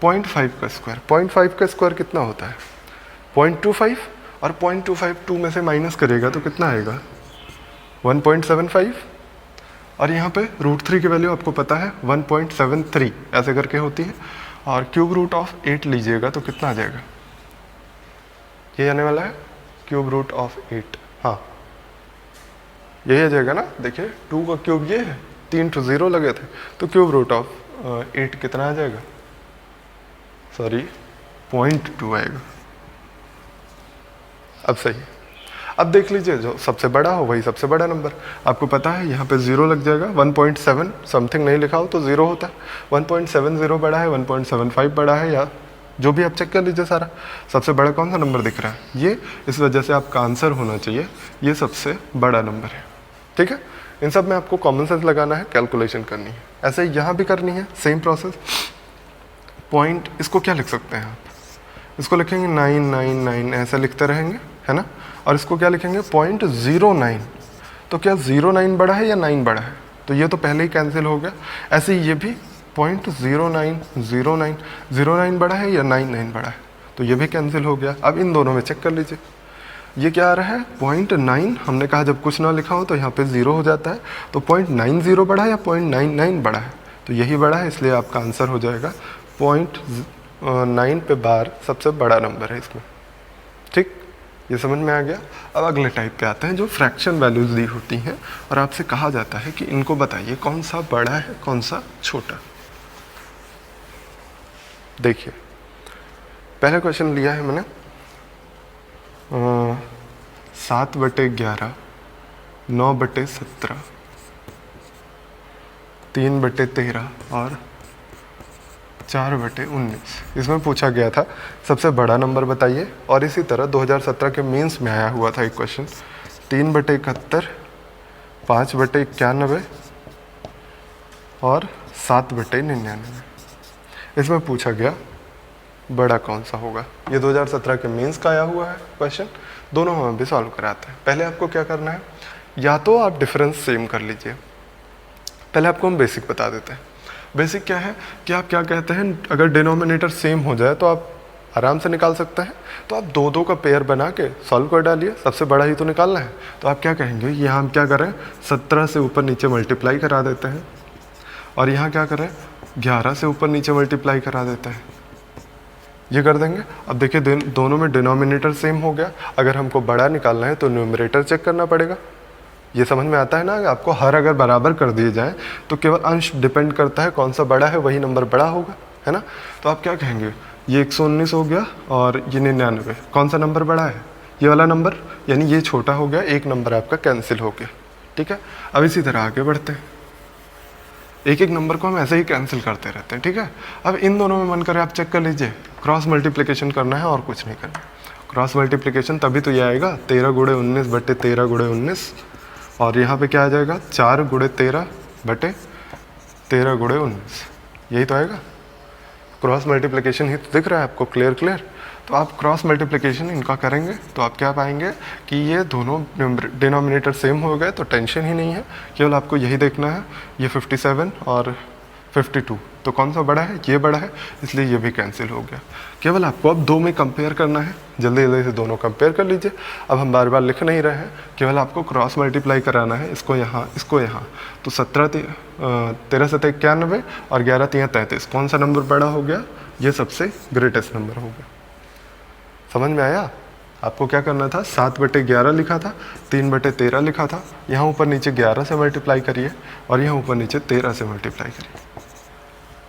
0.5 का स्क्वायर। 0.5 का स्क्वायर कितना होता है 0.25, और 0.25 2 में से माइनस करेगा तो कितना आएगा 1.75, और यहाँ पे √3 की वैल्यू आपको पता है 1.73 ऐसे करके होती है, और ³ लीजिएगा तो कितना आ जाएगा, ये आने वाला है ³ हाँ यही आ जाएगा ना। देखिए 2 का क्यूब ये है, 3 तो 0 लगे थे, तो ³ कितना आ जाएगा, सॉरी 0.2 आएगा। अब सही, अब देख लीजिए जो सबसे बड़ा हो वही सबसे बड़ा नंबर। आपको पता है यहाँ पे 0 लग जाएगा, 1.7 समथिंग नहीं लिखा हो तो 0 होता है, 1.70 बड़ा है, 1.75 बड़ा है, या जो भी आप चेक कर लीजिए सारा। सबसे बड़ा कौन सा नंबर दिख रहा है ये, इस वजह से आपका आंसर होना चाहिए ये सबसे बड़ा नंबर है। ठीक है, इन सब में आपको कॉमन सेंस लगाना है, कैलकुलेशन करनी है। ऐसे यहाँ भी करनी है सेम प्रोसेस। पॉइंट, इसको क्या लिख सकते हैं आप, इसको लिखेंगे 999 ऐसा लिखते रहेंगे, है ना। और इसको क्या लिखेंगे 0.09। तो क्या 09 बड़ा है या 9 बड़ा है, तो ये तो पहले ही कैंसिल हो गया। ऐसे ही ये भी 0.09 बड़ा है या 99 बड़ा है, तो ये भी कैंसिल हो गया। अब इन दोनों में चेक कर लीजिए, ये क्या आ रहा है 0.9। हमने कहा जब कुछ ना लिखा हो तो यहाँ पे 0 हो जाता है, तो 0.90 बड़ा है या 0.99 बड़ा है, तो यही बड़ा है, इसलिए आपका आंसर हो जाएगा 0.9 पे बार सबसे बड़ा नंबर है इसमें। ठीक, ये समझ में आ गया। अब अगले टाइप पे आते हैं जो फ्रैक्शन वैल्यूज दी होती हैं और आपसे कहा जाता है कि इनको बताइए कौन सा बड़ा है कौन सा छोटा। देखिए पहला क्वेश्चन लिया है मैंने 7/11, 9/17, 3/13 और 4/19। इसमें पूछा गया था सबसे बड़ा नंबर बताइए, और इसी तरह 2017 के मेंस में आया हुआ था एक क्वेश्चन 3/71, 5/91 और 7/99। इसमें पूछा गया बड़ा कौन सा होगा। ये 2017 के मेंस का आया हुआ है क्वेश्चन, दोनों हम भी सॉल्व कराते हैं। पहले आपको क्या करना है, या तो आप डिफरेंस सेम कर लीजिए। पहले आपको हम बेसिक बता देते हैं। बेसिक क्या है कि आप क्या कहते हैं, अगर डिनोमिनेटर सेम हो जाए तो आप आराम से निकाल सकते हैं, तो आप 2-2 का पेयर बना के सॉल्व कर डालिए, सबसे बड़ा ही तो निकालना है। तो आप क्या कहेंगे, यहाँ हम क्या करें 17 से ऊपर नीचे मल्टीप्लाई करा देते हैं, और यहाँ क्या करें 11 से ऊपर नीचे मल्टीप्लाई करा देते हैं, ये कर देंगे। अब देखिए दोनों में डिनोमिनेटर सेम हो गया। अगर हमको बड़ा निकालना है तो न्यूमरेटर चेक करना पड़ेगा। ये समझ में आता है ना, आपको हर अगर बराबर कर दिए जाए तो केवल अंश डिपेंड करता है, कौन सा बड़ा है वही नंबर बड़ा होगा, है ना। तो आप क्या कहेंगे, ये 119 हो गया और ये 99, कौन सा नंबर बड़ा है, ये वाला नंबर, यानी ये छोटा हो गया, एक नंबर आपका कैंसिल हो गया। ठीक है, अब इसी तरह आगे बढ़ते हैं, एक एक नंबर को हम ऐसे ही कैंसिल करते रहते हैं। ठीक है, अब इन दोनों में मन करे आप चेक कर लीजिए, क्रॉस मल्टीप्लिकेशन करना है और कुछ नहीं करना। क्रॉस मल्टीप्लिकेशन तभी तो ये आएगा 13×19/13×19, और यहाँ पे क्या आ जाएगा 4×13/13×19, यही तो आएगा। क्रॉस मल्टीप्लिकेशन ही तो दिख रहा है आपको, क्लियर। तो आप क्रॉस मल्टीप्लिकेशन इनका करेंगे तो आप क्या पाएंगे कि ये दोनों डिनोमिनेटर सेम हो गए, तो टेंशन ही नहीं है, केवल आपको यही देखना है ये 57 और 52, तो कौन सा बड़ा है, ये बड़ा है, इसलिए ये भी कैंसिल हो गया। केवल आपको अब 2 में कंपेयर करना है, जल्दी जल्दी से दोनों कंपेयर कर लीजिए। अब हम बार बार लिख नहीं रहे हैं, केवल आपको क्रॉस मल्टीप्लाई कराना है, इसको यहाँ इसको यहाँ। तो 13×7=91 और 11×3=33, कौन सा नंबर बड़ा हो गया, ये सबसे ग्रेटेस्ट नंबर हो गया। समझ में आया। आपको क्या करना था, 7/11 लिखा था, 3/13 लिखा था, यहाँ ऊपर नीचे 11 से मल्टीप्लाई करिए और यहाँ ऊपर नीचे 13 से मल्टीप्लाई करिए,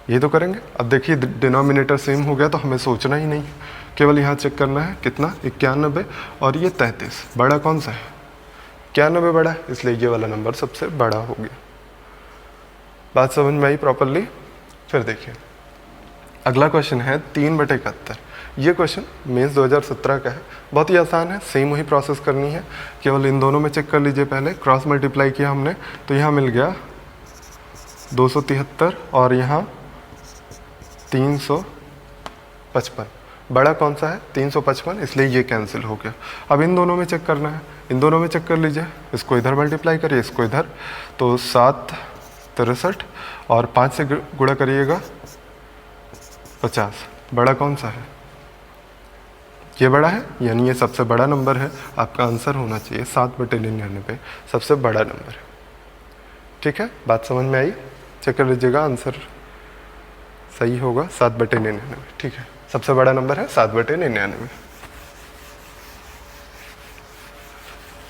ये तो करेंगे। अब देखिए डिनोमिनेटर सेम हो गया तो हमें सोचना ही नहीं, केवल यहाँ चेक करना है कितना 91 और ये 33, बड़ा कौन सा है, 91 बड़ा है, इसलिए ये वाला नंबर सबसे बड़ा हो गया। बात समझ में आई प्रॉपरली। फिर देखिए अगला क्वेश्चन है 3/71। ये क्वेश्चन मेंस 2017 का है, बहुत ही आसान है, सेम वही प्रोसेस करनी है, केवल इन दोनों में चेक कर लीजिए। पहले क्रॉस मल्टीप्लाई किया हमने तो यहाँ मिल गया 273 और यहाँ 355, बड़ा कौन सा है 355, इसलिए ये कैंसिल हो गया। अब इन दोनों में चेक करना है, इन दोनों में चेक कर लीजिए, इसको इधर मल्टीप्लाई करिए, इसको इधर, तो 7 63 और 5 से गुणा करिएगा 50, बड़ा कौन सा है, ये बड़ा है, यानी ये सबसे बड़ा नंबर है। आपका आंसर होना चाहिए 7/99, सबसे बड़ा नंबर है। ठीक है, बात समझ में आई, चेक कर लीजिएगा, आंसर सही होगा 7/99। ठीक है, सबसे बड़ा नंबर है 7/99।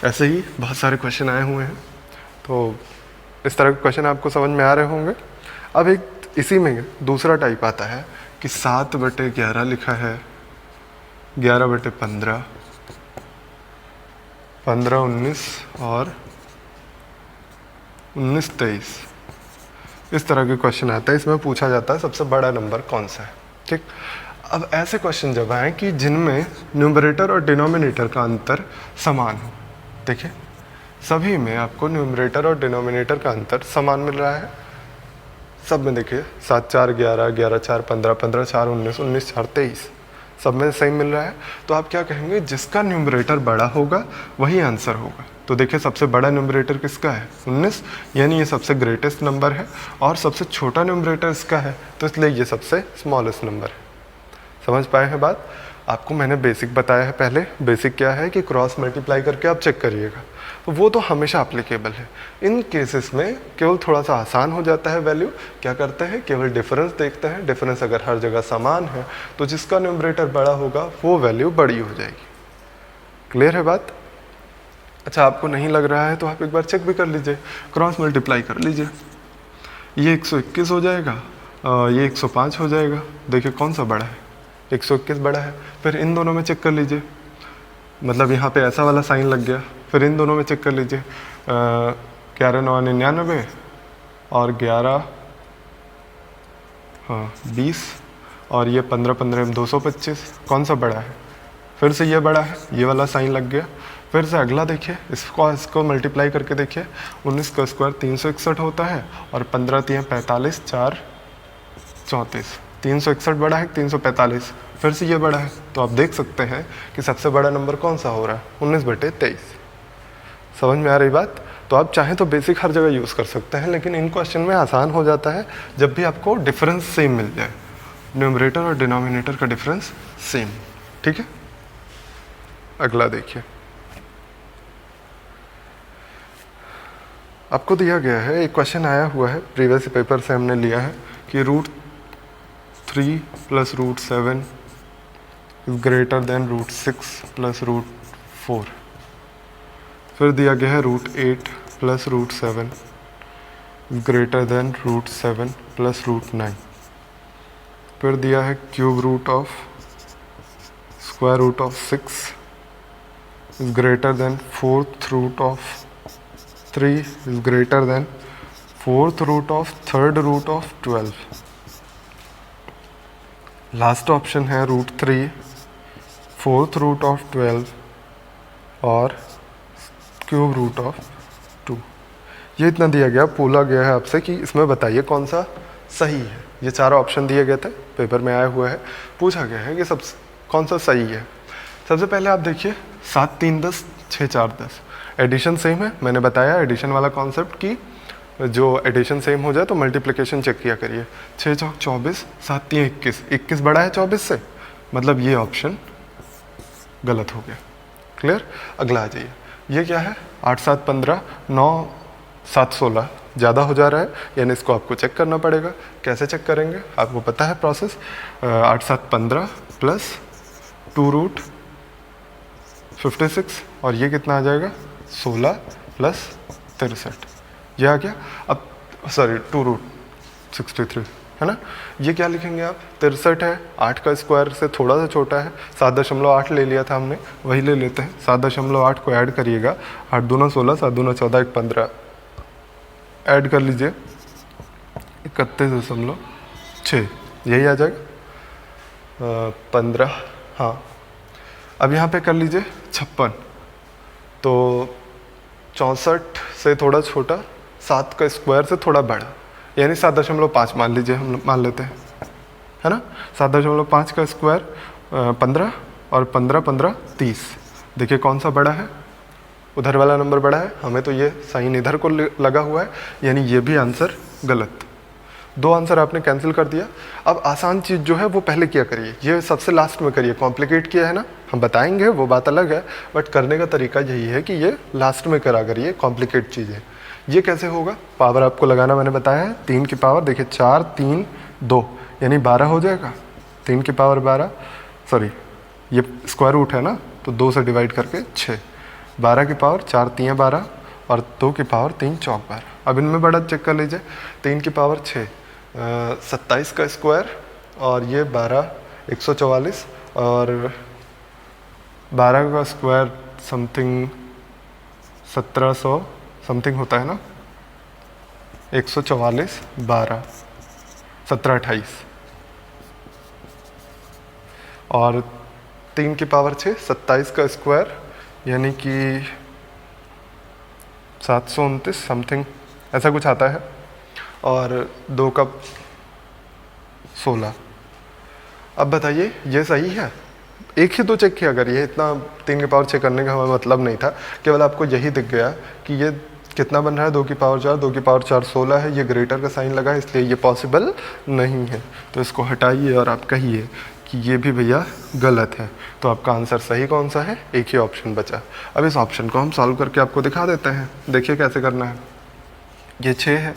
ऐसे ही बहुत सारे क्वेश्चन आए हुए हैं, तो इस तरह के क्वेश्चन आपको समझ में आ रहे होंगे। अब एक इसी में दूसरा टाइप आता है कि 7/11 लिखा है, 11/15, 15/19 और 19/23, इस तरह के क्वेश्चन आता है। इसमें पूछा जाता है सबसे बड़ा नंबर कौन सा है। ठीक, अब ऐसे क्वेश्चन जब आए कि जिनमें न्यूमरेटर और डिनोमिनेटर का अंतर समान हो, देखिए सभी में आपको न्यूमरेटर और डिनोमिनेटर का अंतर समान मिल रहा है, सब में देखिए 7×4=11, 11×4=15, 15×4=19, 19×4=23, सब में सेम मिल रहा है। तो आप क्या कहेंगे, जिसका न्यूमरेटर बड़ा होगा वही आंसर होगा। तो देखिए सबसे बड़ा न्यूमरेटर किसका है 19, यानी ये सबसे ग्रेटेस्ट नंबर है, और सबसे छोटा न्यूमरेटर इसका है, तो इसलिए ये सबसे स्मॉलेस्ट नंबर है। समझ पाए हैं बात। आपको मैंने बेसिक बताया है पहले। बेसिक क्या है कि क्रॉस मल्टीप्लाई करके आप चेक करिएगा, तो वो तो हमेशा अप्लीकेबल है। इन केसेस में केवल थोड़ा सा आसान हो जाता है वैल्यू। क्या करते हैं, केवल डिफरेंस देखते हैं। डिफरेंस अगर हर जगह समान है तो जिसका न्यूमरेटर बड़ा होगा वो वैल्यू बड़ी हो जाएगी। क्लियर है बात? अच्छा, आपको नहीं लग रहा है तो आप एक बार चेक भी कर लीजिए, क्रॉस मल्टीप्लाई कर लीजिए। ये 121 हो जाएगा, ये 105 हो जाएगा। देखिए कौन सा बड़ा है, 121 बड़ा है। फिर इन दोनों में चेक कर लीजिए, मतलब यहाँ पे ऐसा वाला साइन लग गया। फिर इन दोनों में चेक कर लीजिए, 11 9 99 और 11 20 और ये 15 15 225। कौन सा बड़ा है? फिर से ये बड़ा है, ये वाला साइन लग गया। फिर से अगला देखिए, इसको मल्टीप्लाई करके देखिए। 19 का स्क्वायर 361 होता है और 15 3 45 4 34। 361 बड़ा है 345। फिर से ये बड़ा है, तो आप देख सकते हैं कि सबसे बड़ा नंबर कौन सा हो रहा है, 19/23। समझ में आ रही बात? तो आप चाहें तो बेसिक हर जगह यूज़ कर सकते हैं, लेकिन इन क्वेश्चन में आसान हो जाता है जब भी आपको डिफरेंस सेम मिल जाए, न्यूमरेटर और डिनोमिनेटर का डिफरेंस सेम। ठीक है, अगला देखिए। आपको दिया गया है, एक क्वेश्चन आया हुआ है प्रीवियस पेपर से हमने लिया है कि √3 + √7 इज ग्रेटर देन √6 + √4। फिर दिया गया है √8 + √7 इज ग्रेटर देन √7 + √9। फिर दिया है cube root of square root of 6 is greater than 4th root of 3 is greater than 4th root of 3rd root of 12। Last option है √3 4th root of 12 और cube root of 2। ये इतना दिया गया, बोला गया है आपसे कि इसमें बताइए कौन सा सही है। ये चारों ऑप्शन दिए गए थे, पेपर में आया हुआ है। पूछा गया है कि सब कौन सा सही है। सबसे पहले आप देखिए 7 3 10 6 4 10। एडिशन सेम है, मैंने बताया एडिशन वाला कॉन्सेप्ट कि जो एडिशन सेम हो जाए तो मल्टीप्लिकेशन चेक किया करिए। 6 चौक 24, 7 3 21। 21 बड़ा है 24 से, मतलब ये ऑप्शन गलत हो गया। क्लियर? अगला आ जाइए, ये क्या है, 8 7 15 9 7 16 ज़्यादा हो जा रहा है, यानी इसको आपको चेक करना पड़ेगा। कैसे चेक करेंगे, आपको पता है प्रोसेस। 8 7 15 प्लस 2√56 और ये कितना आ जाएगा, 16 + 63। ये आ गया। अब सॉरी 2√63 है ना। ये क्या लिखेंगे आप, 63 है, 8 का स्क्वायर से थोड़ा सा छोटा है, 7.8 ले लिया था हमने, वही ले लेते हैं। 7.8 को ऐड करिएगा, 8 दूना 16, 7 दूना 14, 1 15 ऐड कर लीजिए, 31.6, यही आ जाएगा। 15, हाँ। अब यहाँ पे कर लीजिए 56, तो 64 से थोड़ा छोटा, 7 का स्क्वायर से थोड़ा बड़ा, यानी 7.5 मान लीजिए, हम मान लेते हैं, है ना। 7.5 का स्क्वायर 15 और 15 15 30। देखिए कौन सा बड़ा है, उधर वाला नंबर बड़ा है। हमें तो ये साइन इधर को लगा हुआ है, यानी ये भी आंसर गलत। 2 आंसर आपने कैंसिल कर दिया। अब आसान चीज़ जो है वो पहले किया करिए, ये सबसे लास्ट में करिए। कॉम्प्लिकेट किया है ना, हम बताएंगे, वो बात अलग है, बट करने का तरीका यही है कि ये लास्ट में करा करिए कॉम्प्लिकेट चीज़ें। ये कैसे होगा, पावर आपको लगाना मैंने बताया है। 3 की पावर देखिए 4 3 2 यानी 12 हो जाएगा। 3 की पावर 12, सॉरी ये स्क्वायर रूट है ना, तो 2 से डिवाइड करके 6। 12 की पावर 4 3 12 और 2 की पावर 3 चौक 12। अब इनमें बड़ा चेक कर लीजिए, 3 की पावर 6, 27 का स्क्वायर और ये 12 144 और 12 का स्क्वायर समथिंग 1700 समथिंग होता है ना। 144 12 17 28 और 3 की पावर 6, 27 का स्क्वायर यानी कि 729 समथिंग ऐसा कुछ आता है, और 2 का 16। अब बताइए ये सही है। एक ही तो चेक किया करिए, इतना 3 की पावर 6 करने का हमें मतलब नहीं था, केवल आपको यही दिख गया कि ये कितना बन रहा है, 2 की पावर 4, 2 की पावर 4 16 है, ये ग्रेटर का साइन लगा है, इसलिए ये पॉसिबल नहीं है। तो इसको हटाइए और आप कहिए कि ये भी भैया गलत है। तो आपका आंसर सही कौन सा है? एक ही ऑप्शन बचा। अब इस ऑप्शन को हम सॉल्व करके आपको दिखा देते हैं। देखिए कैसे करना है। ये 6 है,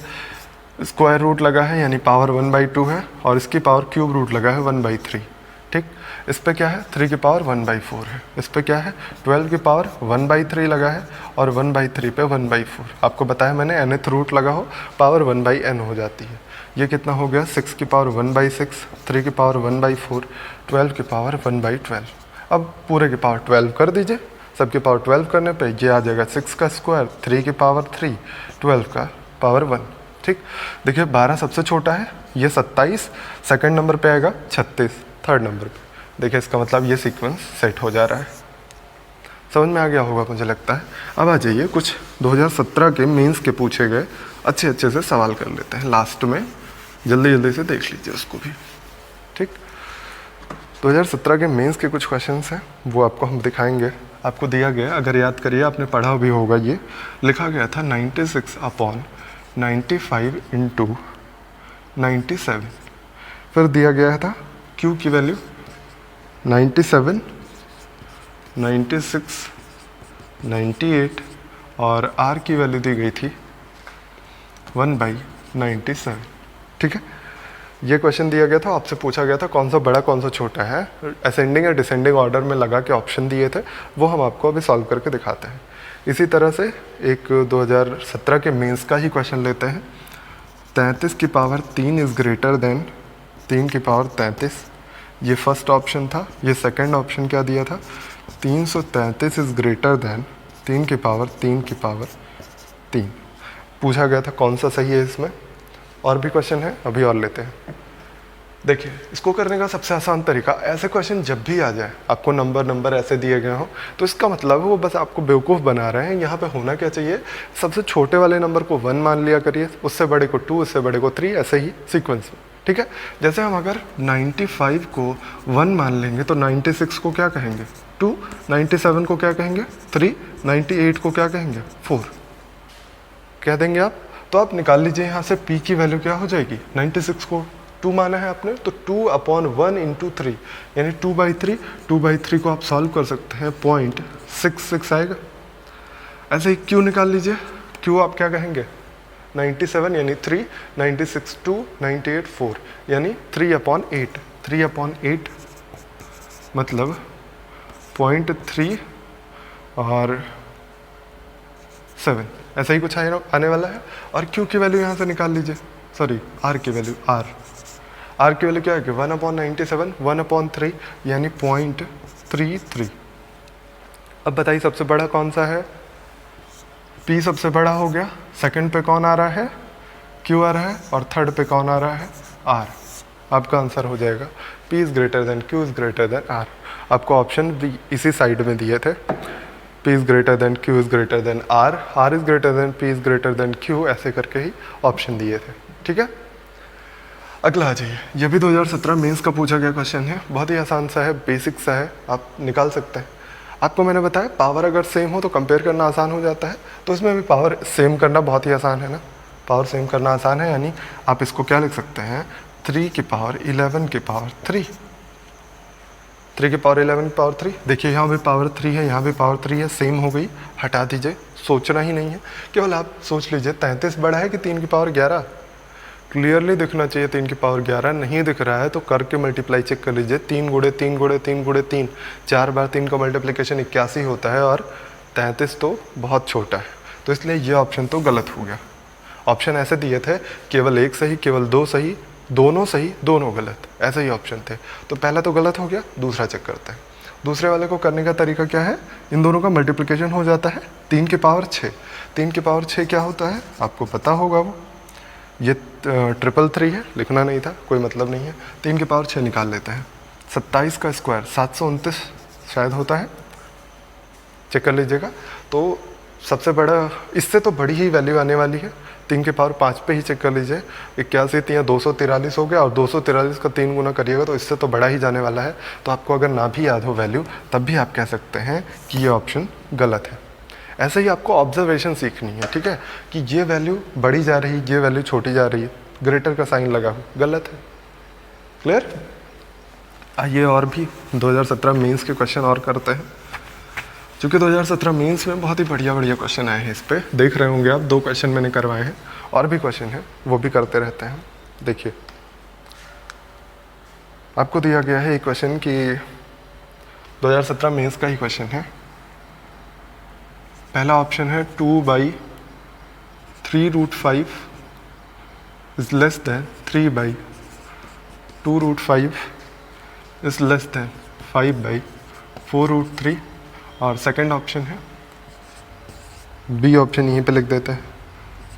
स्क्वायर रूट लगा है यानी पावर 1/2 है, और इसकी पावर क्यूब रूट लगा है 1/3। ठीक, इस पे क्या है 3 की पावर 1/4 है। इस पे क्या है 12 की पावर 1/3 लगा है, और 1/3 पे 1/4। आपको बताया मैंने nth रूट लगा हो पावर 1/n हो जाती है। ये कितना हो गया 6 की पावर 1/6, 3 की पावर 1/4, 12 की पावर 1/12। अब पूरे की पावर 12 कर दीजिए। सबकी पावर 12 करने पे ये आ जाएगा 6 का स्क्वायर, 3 की पावर 3, 12 का पावर 1। ठीक, देखिए 12 सबसे छोटा है, ये 27 सेकंड नंबर पे आएगा, 36 थर्ड नंबर पे। देखिए इसका मतलब ये सीक्वेंस सेट हो जा रहा है। समझ में आ गया होगा मुझे लगता है। अब आ जाइए कुछ 2017 के मेंस के पूछे गए अच्छे से सवाल कर लेते हैं लास्ट में, जल्दी से देख लीजिए उसको भी। ठीक, 2017 के मेंस के कुछ क्वेश्चंस हैं, वो आपको हम दिखाएंगे। आपको दिया गया, अगर याद करिए आपने पढ़ा भी होगा, ये लिखा गया था 96/95 इंटू 97। फिर दिया गया था Q की वैल्यू 97, 96, 98 और R की वैल्यू दी गई थी 1/97। ठीक है, ये क्वेश्चन दिया गया था, आपसे पूछा गया था कौन सा बड़ा कौन सा छोटा है। असेंडिंग या डिसेंडिंग ऑर्डर में लगा के ऑप्शन दिए थे, वो हम आपको अभी सॉल्व करके दिखाते हैं। इसी तरह से एक 2017 के मेंस का ही क्वेश्चन लेते हैं। 33 की पावर 3 इज़ ग्रेटर देन 3 की पावर 33। ये फर्स्ट ऑप्शन था। ये सेकंड ऑप्शन क्या दिया था 333 इज़ ग्रेटर देन 3 की पावर 3। पूछा गया था कौन सा सही है इसमें। और भी क्वेश्चन है, अभी और लेते हैं। देखिए इसको करने का सबसे आसान तरीका, ऐसे क्वेश्चन जब भी आ जाए आपको नंबर ऐसे दिए गए हो, तो इसका मतलब है वो बस आपको बेवकूफ़ बना रहे हैं। यहाँ पे होना क्या चाहिए, सबसे छोटे वाले नंबर को 1 मान लिया करिए, उससे बड़े को 2, उससे बड़े को 3, ऐसे ही सीक्वेंस में। ठीक है, जैसे हम अगर 95 को 1 मान लेंगे तो 96 को क्या कहेंगे 2, 97 को क्या कहेंगे 3, 98 को क्या कहेंगे 4 कह देंगे आप। तो आप निकाल लीजिए यहाँ से P की वैल्यू क्या हो जाएगी। 96 को 2 माना है आपने, तो 2/1 इंटू 3 यानी 2/3। 2/3 को आप सॉल्व कर सकते हैं, 0.66 आएगा। ऐसे ही Q निकाल लीजिए। Q आप क्या कहेंगे 97 यानी 3, 96 2, 98 4 यानी 3/8। 3/8 मतलब 0.3 और 7, ऐसा ही कुछ आने वाला है। और Q की वैल्यू यहाँ से निकाल लीजिए, सॉरी R की वैल्यू, R की वैल्यू क्या है 1/97, 1/3 यानी 0.33। अब बताइए सबसे बड़ा कौन सा है। P सबसे बड़ा हो गया, सेकंड पे कौन आ रहा है Q आ रहा है, और थर्ड पे कौन आ रहा है R। आपका आंसर हो जाएगा P is greater than Q is greater than R। आपको ऑप्शन भी इसी साइड में दिए थे, P is greater than Q is greater than R, R is greater than P is greater than Q, ऐसे करके ही ऑप्शन दिए थे। ठीक है, अगला आ जाइए। ये भी 2017 मेंस का पूछा गया क्वेश्चन है, बहुत ही आसान सा है, बेसिक सा है, आप निकाल सकते हैं। आपको मैंने बताया पावर अगर सेम हो तो कंपेयर करना आसान हो जाता है, तो इसमें भी पावर सेम करना बहुत ही आसान है ना। पावर सेम करना आसान है, यानी आप इसको क्या लिख सकते हैं 3 की पावर 11 की पावर 3। 3 की पावर 11 की पावर 3। देखिए यहाँ भी पावर 3 है, यहाँ भी पावर 3 है, सेम हो गई, हटा दीजिए, सोचना ही नहीं है। केवल आप सोच लीजिए 33 बड़ा है कि 3 की पावर 11। क्लियरली दिखना चाहिए 3 की पावर 11, नहीं दिख रहा है तो करके मल्टीप्लाई चेक कर लीजिए। 3 गुणे 3 गुणे 3 गुणे 3, 4 बार 3 का मल्टीप्लिकेशन 81 होता है, और 33 तो बहुत छोटा है, तो इसलिए ये ऑप्शन तो गलत हो गया। ऑप्शन ऐसे दिए थे केवल एक सही, केवल 2 सही, दोनों सही, दोनों गलत, ऐसे ही ऑप्शन थे। तो पहला तो गलत हो गया, दूसरा चेक करते हैं। दूसरे वाले को करने का तरीका क्या है, इन दोनों का मल्टीप्लिकेशन हो जाता है 3 की पावर 6। 3 की पावर 6 क्या होता है आपको पता होगा, वो ये 333 है, लिखना नहीं था, कोई मतलब नहीं है। 3 की पावर 6 निकाल लेते हैं। 27 का स्क्वायर 729 शायद होता है, चेक कर लीजिएगा। तो सबसे बड़ा, इससे तो बड़ी ही वैल्यू आने वाली है। 3 की पावर 5 पे ही चेक कर लीजिए, 81 3 243 हो गया, और 243 का 3 गुना करिएगा तो इससे तो बड़ा ही जाने वाला है। तो आपको अगर ना भी याद हो वैल्यू, तब भी आप कह सकते हैं कि ये ऑप्शन गलत है। ऐसे ही आपको ऑब्जर्वेशन सीखनी है, ठीक है, कि ये वैल्यू बढ़ी जा रही, ये वैल्यू छोटी जा रही है, ग्रेटर का साइन लगा हो, गलत है। क्लियर। आइए और भी 2017 मेंस के क्वेश्चन और करते हैं, क्योंकि 2017 मेंस में बहुत ही बढ़िया बढ़िया क्वेश्चन आए हैं। इस पर देख रहे होंगे आप, 2 क्वेश्चन मैंने करवाए हैं, और भी क्वेश्चन हैं वो भी करते रहते हैं। देखिए आपको दिया गया है एक क्वेश्चन कि 2017 मेंस का ही क्वेश्चन है। पहला ऑप्शन है 2/3√5 is less then 3/2√5 is less then 5/4√3। और सेकंड ऑप्शन है बी ऑप्शन, यहीं पे लिख देते हैं,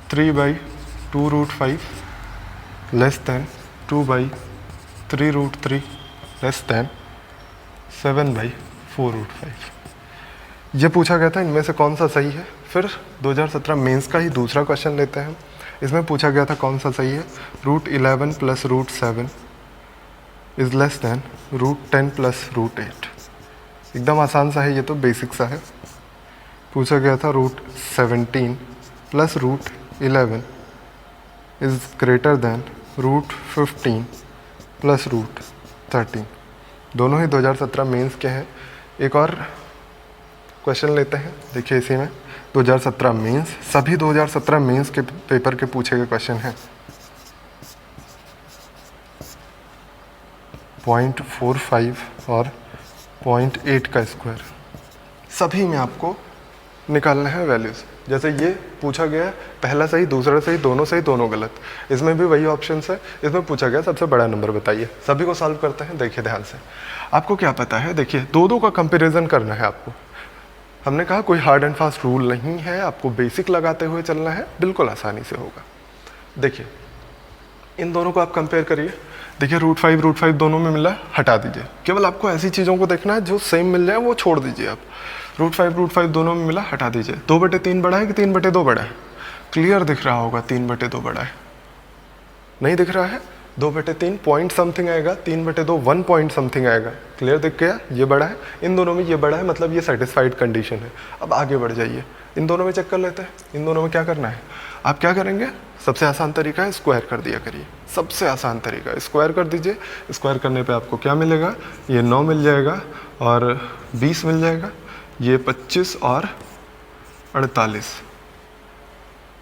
3/2√5 लेस देन 2/3√3 लेस देन 7/4√5। ये पूछा गया था इनमें से कौन सा सही है। फिर 2017 मेंस का ही दूसरा क्वेश्चन लेते हैं। इसमें पूछा गया था कौन सा सही है, √11 + √7 इज लेस देन √10 + √8। एकदम आसान सा है, ये तो बेसिक सा है। पूछा गया था √17 + √11 इज ग्रेटर देन √15 + √13। दोनों ही 2017 मेंस के हैं। एक और क्वेश्चन लेते हैं। देखिए इसी में 2017 मेंस, सभी 2017 मेंस के पेपर के पूछे गए क्वेश्चन हैं। 0.45 और 0.8 का स्क्वायर, सभी में आपको निकालना है वैल्यूज़। जैसे ये पूछा गया, पहला सही, दूसरा सही, दोनों गलत। इसमें भी वही ऑप्शन है। इसमें पूछा गया सबसे बड़ा नंबर बताइए। सभी को सॉल्व करते हैं। देखिए ध्यान से, आपको क्या पता है, देखिए दो का कंपैरिजन करना है आपको। हमने कहा कोई हार्ड एंड फास्ट रूल नहीं है, आपको बेसिक लगाते हुए चलना है, बिल्कुल आसानी से होगा। देखिए इन दोनों को आप कंपेयर करिए। देखिए √5 दोनों में मिला, हटा दीजिए। केवल आपको ऐसी चीज़ों को देखना है जो सेम मिल जाए, वो छोड़ दीजिए आप। √5 दोनों में मिला, हटा दीजिए। 2/3 बड़ा है कि 3/2 बड़ा है? क्लियर दिख रहा होगा 3/2 बड़ा है। नहीं दिख रहा है? 2/3 पॉइंट समथिंग आएगा, 3/2 1 पॉइंट समथिंग आएगा। क्लियर दिख गया? ये बड़ा है, इन दोनों में ये बड़ा है, मतलब ये सेटिस्फाइड कंडीशन है। अब आगे बढ़ जाइए, इन दोनों में चेक कर लेते हैं। इन दोनों में क्या करना है, आप क्या करेंगे, सबसे आसान तरीका है स्क्वायर कर दिया करिए। सबसे आसान तरीका स्क्वायर कर दीजिए। स्क्वायर करने पे आपको क्या मिलेगा, ये 9 मिल जाएगा और 20 मिल जाएगा, ये 25 और 48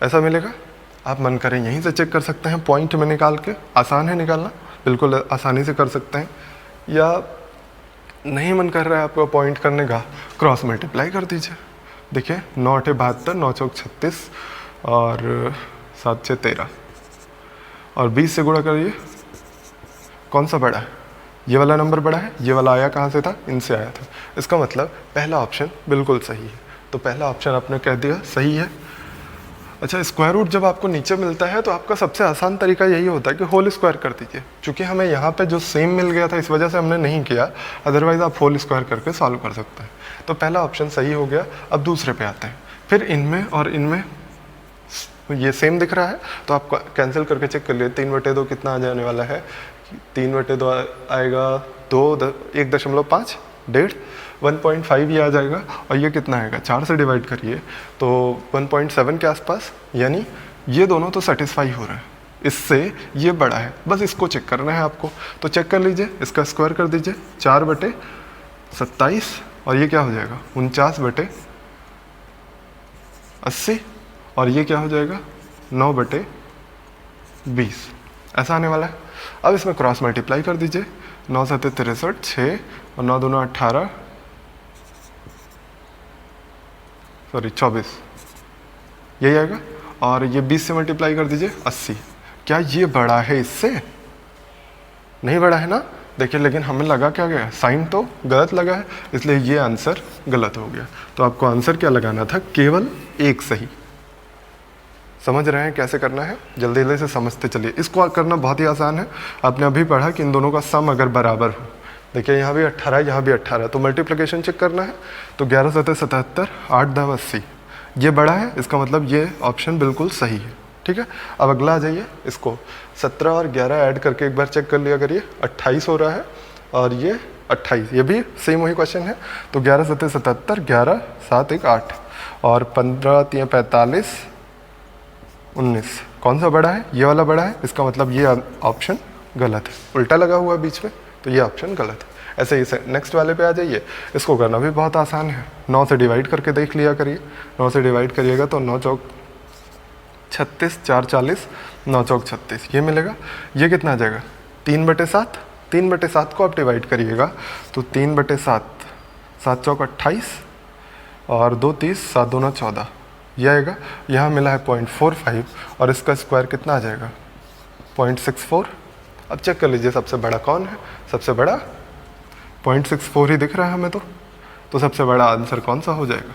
ऐसा मिलेगा। आप मन करें यहीं से चेक कर सकते हैं पॉइंट में निकाल के, आसान है निकालना, बिल्कुल आसानी से कर सकते हैं। या नहीं मन कर रहा है आपको पॉइंट करने का, क्रॉस मल्टीप्लाई कर दीजिए। देखिए 9 × 8 = 72, 9 × 4 = 36 और 7 × 6 = 13 और 20 से गुणा करिए। कौन सा बड़ा है, ये वाला नंबर बड़ा है। ये वाला आया कहाँ से था, इनसे आया था। इसका मतलब पहला ऑप्शन बिल्कुल सही है। तो पहला ऑप्शन आपने कह दिया सही है। अच्छा, स्क्वायर रूट जब आपको नीचे मिलता है तो आपका सबसे आसान तरीका यही होता है कि होल स्क्वायर कर दीजिए। क्योंकि हमें यहाँ पे जो सेम मिल गया था इस वजह से हमने नहीं किया, अदरवाइज आप होल स्क्वायर करके सॉल्व कर सकते हैं। तो पहला ऑप्शन सही हो गया। अब दूसरे पे आते हैं। फिर इनमें और इनमें ये सेम दिख रहा है तो आप कैंसिल करके चेक कर लिए। 3/2 कितना आ जाने वाला है, 3/2 आएगा 1.5, 1.5 ये आ जाएगा। और ये कितना आएगा, 4 से डिवाइड करिए तो 1.7 के आसपास। यानी ये दोनों तो सेटिस्फाई हो रहे हैं, इससे ये बड़ा है। बस इसको चेक करना है आपको। तो चेक कर लीजिए, इसका स्क्वायर कर दीजिए। 4/27 और ये क्या हो जाएगा 49/80 और ये क्या हो जाएगा 9/20 ऐसा आने वाला है। अब इसमें क्रॉस मल्टीप्लाई कर दीजिए। 9 × 7 = 63, 6 और 9 × 2 = 18, 24 यही आएगा। और ये 20 से मल्टीप्लाई कर दीजिए 80। क्या ये बड़ा है इससे? नहीं बड़ा है ना। देखिए लेकिन हमें लगा क्या गया, साइन तो गलत लगा है, इसलिए ये आंसर गलत हो गया। तो आपको आंसर क्या लगाना था, केवल एक सही। समझ रहे हैं कैसे करना है, जल्दी जल्दी से समझते चलिए। इसको करना बहुत ही आसान है। आपने अभी पढ़ा कि इन दोनों का सम अगर बराबर हो, देखिए यहाँ भी 18, यहाँ भी 18, तो मल्टीप्लिकेशन चेक करना है। तो 11 × 7 = 77, 8 × 10 = 80। ये बड़ा है, इसका मतलब ये ऑप्शन बिल्कुल सही है। ठीक है, अब अगला आ जाइए। इसको 17 और 11 ऐड करके एक बार चेक कर लिया करिए, 28 हो रहा है और ये 28, ये भी सेम वही क्वेश्चन है। तो 11 × 7 = 77, 11 × 7 = 8 और 15 × 3 = 45, 19। कौन सा बड़ा है, ये वाला बड़ा है। इसका मतलब ये ऑप्शन गलत है, उल्टा लगा हुआ बीच में। तो ये ऑप्शन गलत है। ऐसे ही नेक्स्ट वाले पे आ जाइए, इसको करना भी बहुत आसान है। 9 से डिवाइड करके देख लिया करिए। 9 से डिवाइड करिएगा तो 9 चौक 36, 4 40, 9 चौक 36, ये मिलेगा। ये कितना आ जाएगा 3/7। 3/7 को आप डिवाइड करिएगा तो 3/7, 7 चौक 28 और 2 30, 7 दूना 14, ये आएगा। यहाँ मिला है 0.45 और इसका स्क्वायर कितना आ जाएगा 0.64। अब चेक कर लीजिए सबसे बड़ा कौन है। सबसे बड़ा 0.64 ही दिख रहा है हमें तो सबसे बड़ा आंसर कौन सा हो जाएगा।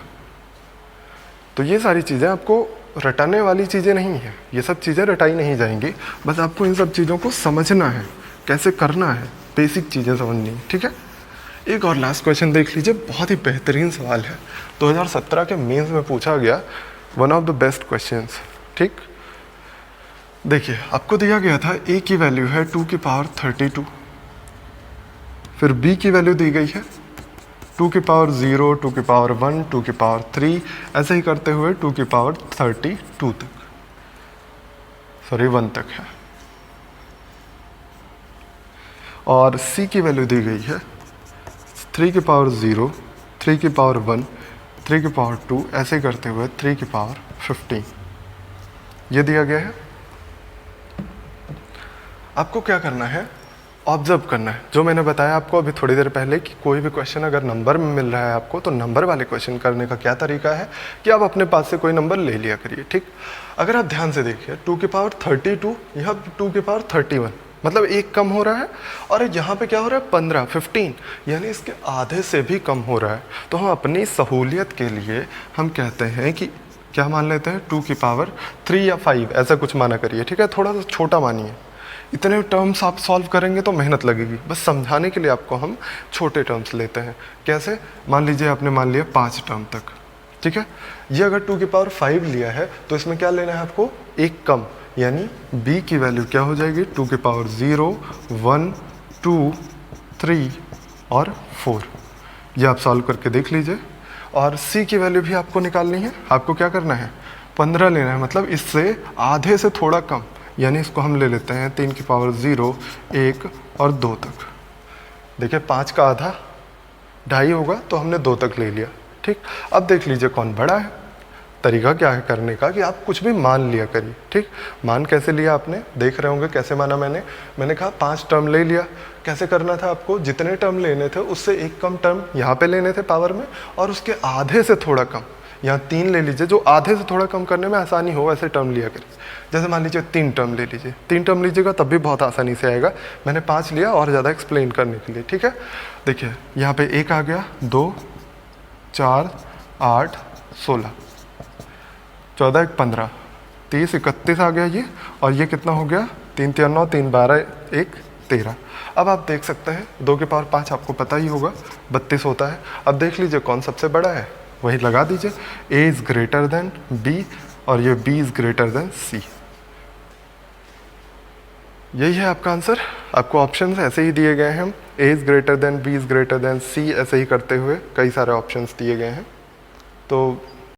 तो ये सारी चीज़ें आपको रटाने वाली चीज़ें नहीं है, ये सब चीज़ें रटाई नहीं जाएंगी, बस आपको इन सब चीज़ों को समझना है, कैसे करना है, बेसिक चीज़ें समझनी है, ठीक है। एक और लास्ट क्वेश्चन देख लीजिए, बहुत ही बेहतरीन सवाल है, 2017 के मेंस में पूछा गया, one of the best questions. ठीक, देखिए आपको दिया गया था a की वैल्यू है 2 की पावर 32, फिर b की वैल्यू दी गई है 2 की पावर 0, 2 की पावर 1, 2 की पावर 3, ऐसे ही करते हुए 2 की पावर 32 तक, सॉरी 1 तक है। और c की वैल्यू दी गई है 3 की पावर 0, 3 की पावर 1, 3 की पावर 2, ऐसे ही करते हुए 3 की पावर 15, ये दिया गया है। आपको क्या करना है, ऑब्जर्व करना है। जो मैंने बताया आपको अभी थोड़ी देर पहले कि कोई भी क्वेश्चन अगर नंबर में मिल रहा है आपको, तो नंबर वाले क्वेश्चन करने का क्या तरीका है कि आप अपने पास से कोई नंबर ले लिया करिए। ठीक, अगर आप ध्यान से देखिए 2 की पावर 32, यहाँ 2 की पावर 31, मतलब एक कम हो रहा है, और यहाँ पे क्या हो रहा है 15, यानी इसके आधे से भी कम हो रहा है। तो हम अपनी सहूलियत के लिए हम कहते हैं कि क्या मान लेते हैं 2 की पावर 3 या 5, ऐसा कुछ माना करिए। ठीक है, थोड़ा सा छोटा मानिए। इतने टर्म्स आप सॉल्व करेंगे तो मेहनत लगेगी, बस समझाने के लिए आपको हम छोटे टर्म्स लेते हैं। कैसे, मान लीजिए आपने मान लिया 5 टर्म तक, ठीक है। ये अगर 2 की पावर 5 लिया है तो इसमें क्या लेना है आपको, एक कम, यानी b की वैल्यू क्या हो जाएगी 2 की पावर 0, 1, 2, 3 और 4। ये आप सॉल्व करके देख लीजिए। और c की वैल्यू भी आपको निकालनी है। आपको क्या करना है 15 लेना है, मतलब इससे आधे से थोड़ा कम, यानी इसको हम ले लेते हैं 3 की पावर 0, 1 और 2 तक। देखिए 5 का आधा 2.5 होगा, तो हमने 2 तक ले लिया। ठीक, अब देख लीजिए कौन बड़ा है। तरीका क्या है करने का कि आप कुछ भी मान लिया करिए। ठीक, मान कैसे लिया आपने, देख रहे होंगे कैसे माना मैंने कहा 5 टर्म ले लिया। कैसे करना था आपको, जितने टर्म लेने थे उससे एक कम टर्म यहाँ पे लेने थे पावर में, और उसके आधे से थोड़ा कम, यहाँ 3 ले लीजिए, जो आधे से थोड़ा कम करने में आसानी हो वैसे टर्म लिया करिए। जैसे मान लीजिए 3 टर्म ले लीजिए, 3 टर्म लीजिएगा तब भी बहुत आसानी से आएगा। मैंने 5 लिया और ज़्यादा एक्सप्लेन करने के लिए। ठीक है, देखिए यहाँ पे 1 आ गया, 2, 4, 8, 16, 14, 1, 15, 30, 31 आ गया ये। और ये कितना हो गया 3, 3, 9, 3, 12, 1, 13। अब आप देख सकते हैं 2 की पावर 5 आपको पता ही होगा 32 होता है। अब देख लीजिए कौन सबसे बड़ा है, वही लगा दीजिए। a is greater than b और ये b is greater than c। यही है आपका आंसर। आपको ऑप्शंस ऐसे ही दिए गए हैं, a is greater than b is greater than c, ऐसे ही करते हुए कई सारे ऑप्शंस दिए गए हैं। तो